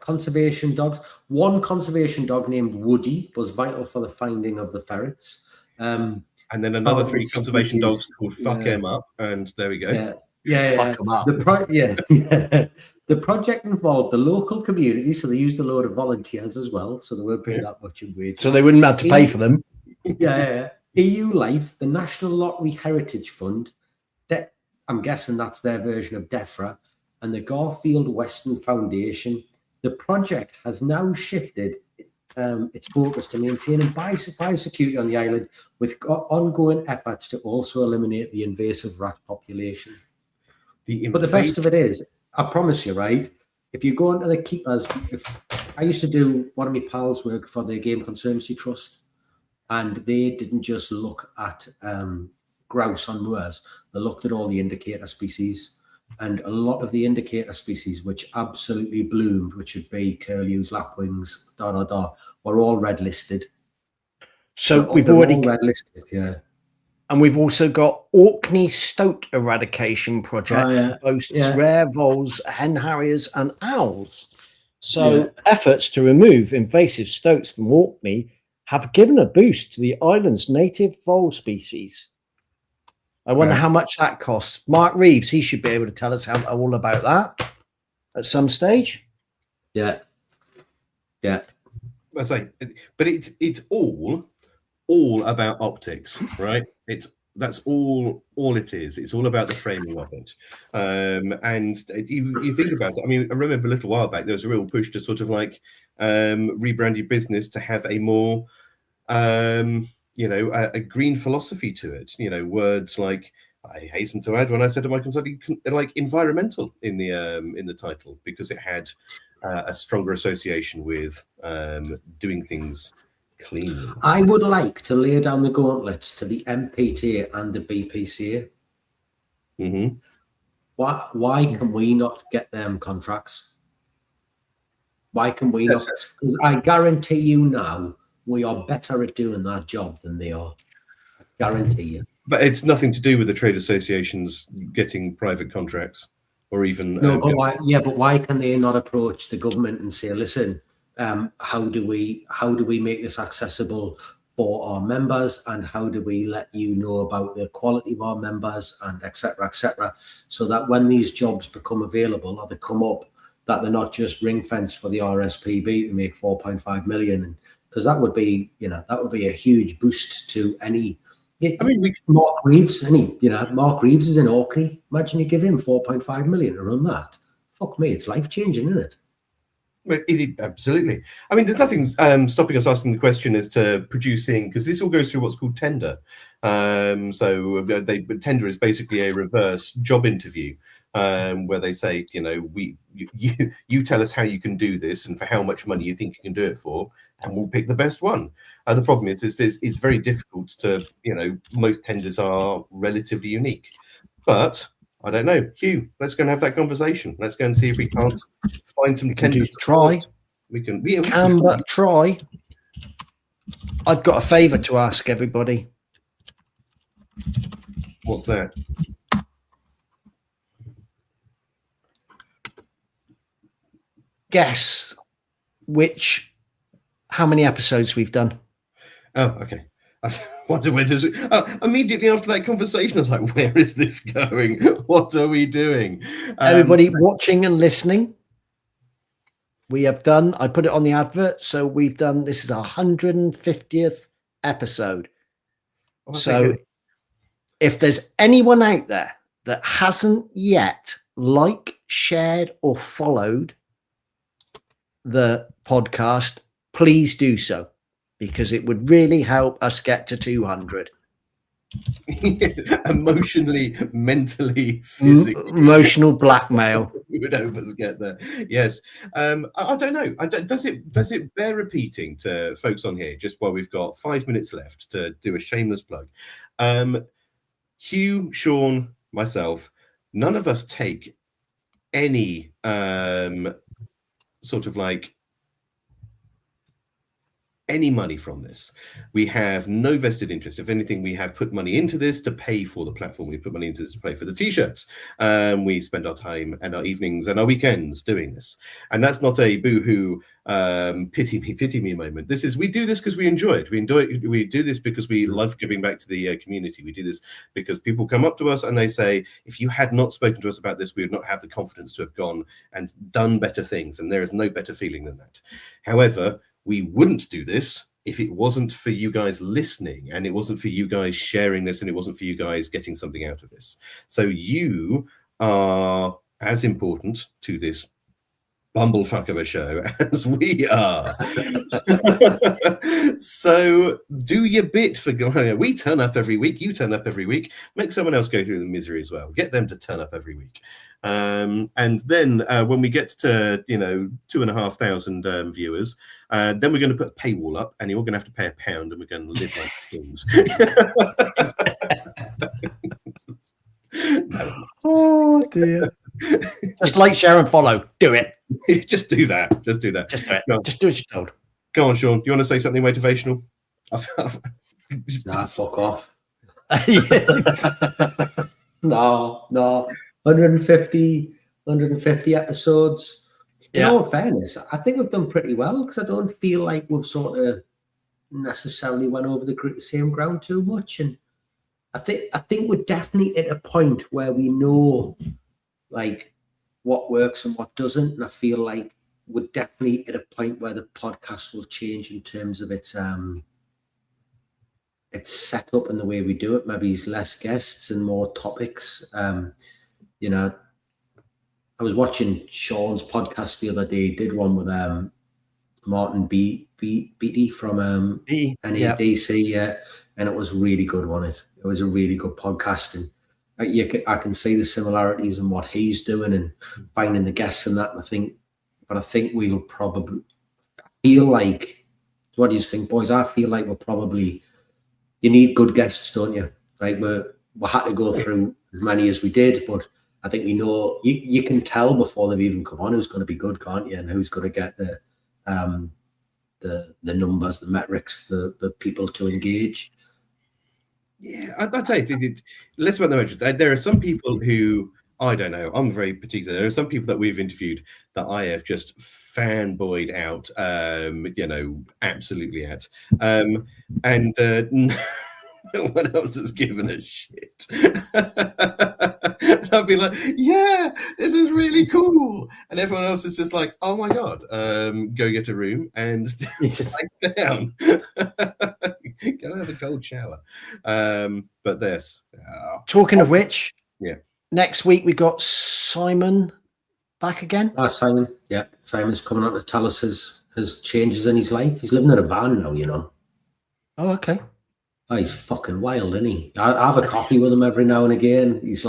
Conservation dogs. One conservation dog named Woody was vital for the finding of the ferrets. And then another 3 Targeted conservation dogs species, called Fuck Em Up, and there we go. Fuck 'em up. The project involved the local community, so they used a load of volunteers as well, so they weren't paying that much in wages. So they wouldn't have to pay for them. EU Life, the National Lottery Heritage Fund, I'm guessing that's their version of DEFRA, and the Garfield Western Foundation. The project has now shifted its focus to maintaining biosecurity on the island, with ongoing efforts to also eliminate the invasive rat population. But the best of it is, I promise you, right? If you go into the keepers, I used to do one of my pals work for the Game Conservancy Trust, and they didn't just look at grouse on moors, they looked at all the indicator species, and a lot of the indicator species which absolutely bloomed, which would be curlews, lapwings, were all red listed. So we've already red listed, yeah. And we've also got Orkney Stoat Eradication Project, boasts rare voles, hen harriers, and owls. So efforts to remove invasive stoats from Orkney have given a boost to the island's native vole species. I wonder how much that costs. Mark Reeves, he should be able to tell us all about that at some stage. Yeah. I say, but it's all about optics, right? That's all it is. It's all about the framing of it. And you think about it. I mean, I remember a little while back there was a real push to sort of like rebrand your business to have a more a green philosophy to it. Words like, I hasten to add when I said to my consultant, like environmental in the title, because it had a stronger association with doing things cleanly. I would like to lay down the gauntlet to the MPT and the BPCA. Mm-hmm. Why can we not get them contracts? Why can we not? Because I guarantee you now, we are better at doing that job than they are. I guarantee you. But it's nothing to do with the trade associations getting private contracts, or even no. But why? Yeah, but why can they not approach the government and say, "Listen, how do we make this accessible for our members, and how do we let you know about the quality of our members, and etc., so that when these jobs become available or they come up, that they're not just ring fenced for the RSPB to make 4.5 million, and because that would be a huge boost to any. I mean, Mark Reeves, Mark Reeves is in Orkney. Imagine you give him 4.5 million to run that. Fuck me, it's life changing, isn't it? Absolutely. I mean, there's nothing stopping us asking the question as to producing, because this all goes through what's called tender. Tender is basically a reverse job interview, where they say, you tell us how you can do this and for how much money you think you can do it for, and we'll pick the best one. The problem is it's very difficult to, most tenders are relatively unique, but I don't know. Hugh, let's go and have that conversation. Let's go and see if we can't find some tenders. Try. We can but try. I've got a favour to ask everybody. What's that? Guess how many episodes we've done. Oh, okay. Immediately after that conversation, I was like, where is this going? What are we doing? Everybody watching and listening, we have done, I put it on the advert, so we've done, this is our 150th episode. So if there's anyone out there that hasn't yet shared or followed the podcast, please do so, because it would really help us get to 200. Emotionally, mentally, physically. Emotional blackmail. We would help us get there. Yes. I don't know. Does it bear repeating to folks on here, just while we've got 5 minutes left to do a shameless plug? Hugh, Sean, myself, none of us take any sort of like any money from this. We have no vested interest. If anything, we have put money into this to pay for the platform. We've put money into this to pay for the t-shirts. We spend our time and our evenings and our weekends doing this. And that's not a boo-hoo, pity me moment. This is, we do this because we enjoy it. We do this because we love giving back to the community. We do this because people come up to us and they say, if you had not spoken to us about this, we would not have the confidence to have gone and done better things. And there is no better feeling than that. However, we wouldn't do this if it wasn't for you guys listening, and it wasn't for you guys sharing this, and it wasn't for you guys getting something out of this. So you are as important to this bumblefuck of a show as we are. So do your bit for we turn up every week, you turn up every week, make someone else go through the misery as well. Get them to turn up every week. And then when we get to 2,500 viewers, then we're going to put a paywall up, and you're going to have to pay £1, and we're going to live like kings. Oh dear. Just like, share, and follow. Do it. Just do that. Just do that. Just do it. No. Just do as you're told. Go on, Sean. Do you want to say something motivational? Nah, fuck off. No. 150 episodes. Yeah. In all fairness, I think we've done pretty well, because I don't feel like we've sort of necessarily went over the same ground too much. And I think we're definitely at a point where we know like what works and what doesn't. And I feel like we're definitely at a point where the podcast will change in terms of its set up and the way we do it. Maybe it's less guests and more topics. I was watching Sean's podcast the other day. He did one with Martin Beatty from NADC, and it was really good, wasn't it? It was a really good podcast, and I can see the similarities in what he's doing and finding the guests and that. And I think we'll probably feel like. What do you think, boys? I feel like you need good guests, don't you? Like we had to go through as many as we did, but I think we know you can tell before they've even come on who's going to be good, can't you? And who's going to get the numbers, the metrics, the people to engage. Yeah, I'll tell you, let's about the metrics. There are some people who, I don't know, I'm very particular. There are some people that we've interviewed that I have just fanboyed out, absolutely at. No one else has given a shit. I'll be like, yeah, this is really cool. And everyone else is just like, oh my God, go get a room and lie down. Go have a cold shower. But this. Talking of which, yeah. Next week we got Simon back again. Simon. Yeah. Simon's coming on to tell us his changes in his life. He's living in a van now, you know. Oh, okay. Oh, he's fucking wild, isn't he? I have a coffee with him every now and again. He's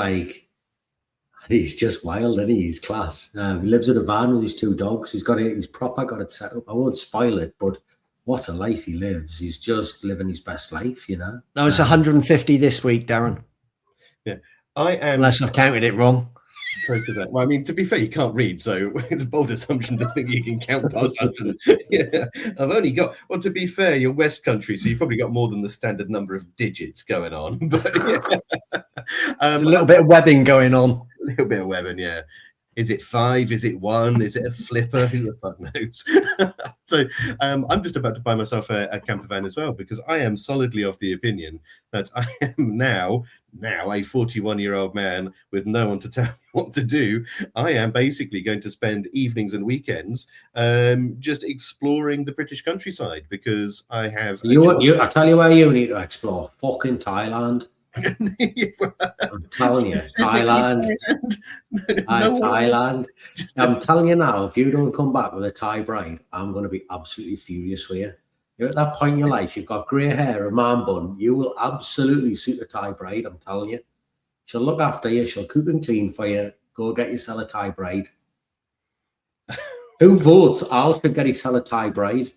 just wild, isn't he? He's class. He lives in a van with his 2 dogs. He's proper got it set up. I won't spoil it, but what a life he lives. He's just living his best life, you know. No, it's 150 this week, Darren. Yeah. I am. Unless I've counted it wrong. To that. Well, I mean, to be fair, you can't read, so it's a bold assumption to think you can count past 100. Yeah, I've only got. Well, to be fair, you're West Country, so you've probably got more than the standard number of digits going on. But yeah. There's a little bit of webbing going on. A little bit of webbing, yeah. Is it 5? Is it 1? Is it a flipper? Who the fuck knows? So I'm just about to buy myself a camper van as well, because I am solidly of the opinion that I am now a 41-year-old man with no one to tell me what to do. I am basically going to spend evenings and weekends just exploring the British countryside, because I have. I tell you where you need to explore. Fucking Thailand. I'm telling you, Thailand. Thailand. I'm telling you now, if you don't come back with a Thai bride, I'm going to be absolutely furious with you. You're at that point in your life, you've got grey hair, a man bun. You will absolutely suit a Thai bride, I'm telling you. She'll look after you. She'll cook and clean for you. Go get yourself a Thai bride. Who votes? Al should get yourself a Thai bride.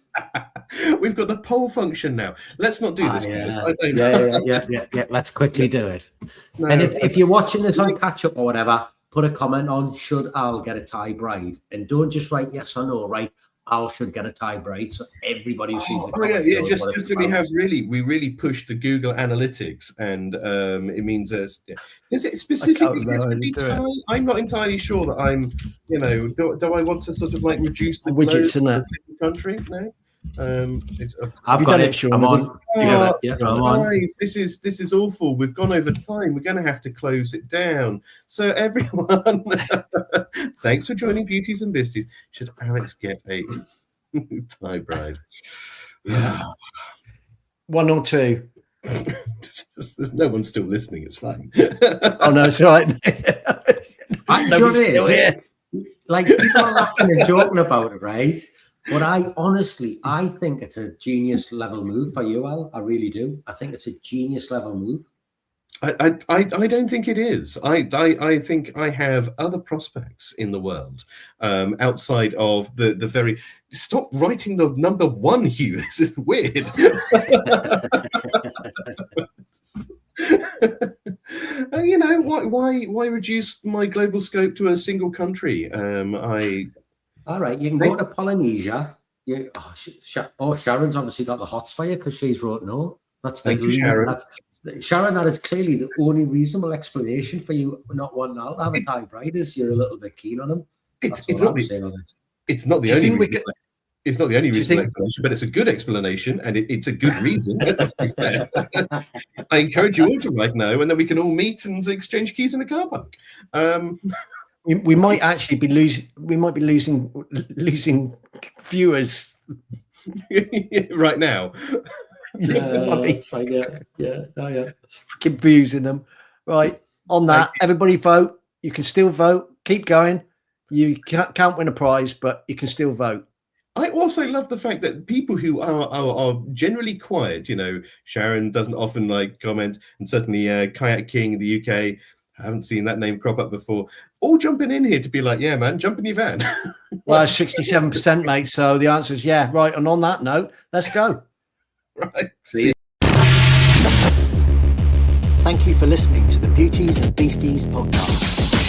We've got the poll function now. Let's not do this. Yeah. Let's quickly do it. No. And if you're watching this on catch up or whatever, put a comment on should Al get a Thai bride, and don't just write yes or no. Right? Al should get a tie braid, so everybody who sees the Oh, yeah, comment yeah. knows Just, what it's just that we about. have we really pushed the Google Analytics, and it means does it specifically have to be tie? I'm not entirely sure that I'm. Do I want to sort of like reduce the widgets in clothes it? of the country? No. It's I've you got done it. it, Sean, I'm have on. you? Yeah, I'm on. guys, this is awful. We've gone over time. We're going to have to close it down. So everyone, thanks for joining Beauties and Beasties. Should Alex get a tie bride? Yeah. 1 or 2. There's no one still listening. It's fine. Oh no, it's all right. Nobody's still here. Like, people are laughing and joking about it, right? But I think it's a genius level move by you, Al. I really do. I think it's a genius level move. I don't think it is. I think I have other prospects in the world outside of the very. Stop writing the number 1, Hugh. This is weird. Why reduce my global scope to a single country? All right, you can go to Polynesia. Sharon's obviously got the hots for you because she's wrote no. Thank you, Sharon. Sharon, that is clearly the only reasonable explanation for you not wanting Al to have a tie bride is you're a little bit keen on him. It's not the only reason. It's not the only reasonable explanation, but it's a good explanation, and it's a good reason. Let's be fair. I encourage you all to write no, and then we can all meet and exchange keys in a car park. We might actually be losing. We might be losing viewers right now. Yeah. Freaking abusing them. Right, on that, everybody vote. You can still vote. Keep going. You can't win a prize, but you can still vote. I also love the fact that people who are generally quiet, Sharon doesn't often comment, and certainly Kayak King in the UK, I haven't seen that name crop up before, all jumping in here to be like, yeah, man, jump in your van. Well, 67%, mate. So the answer is yeah. Right, and on that note, let's go. Right. See you. Thank you for listening to the Beauties and Beasties podcast.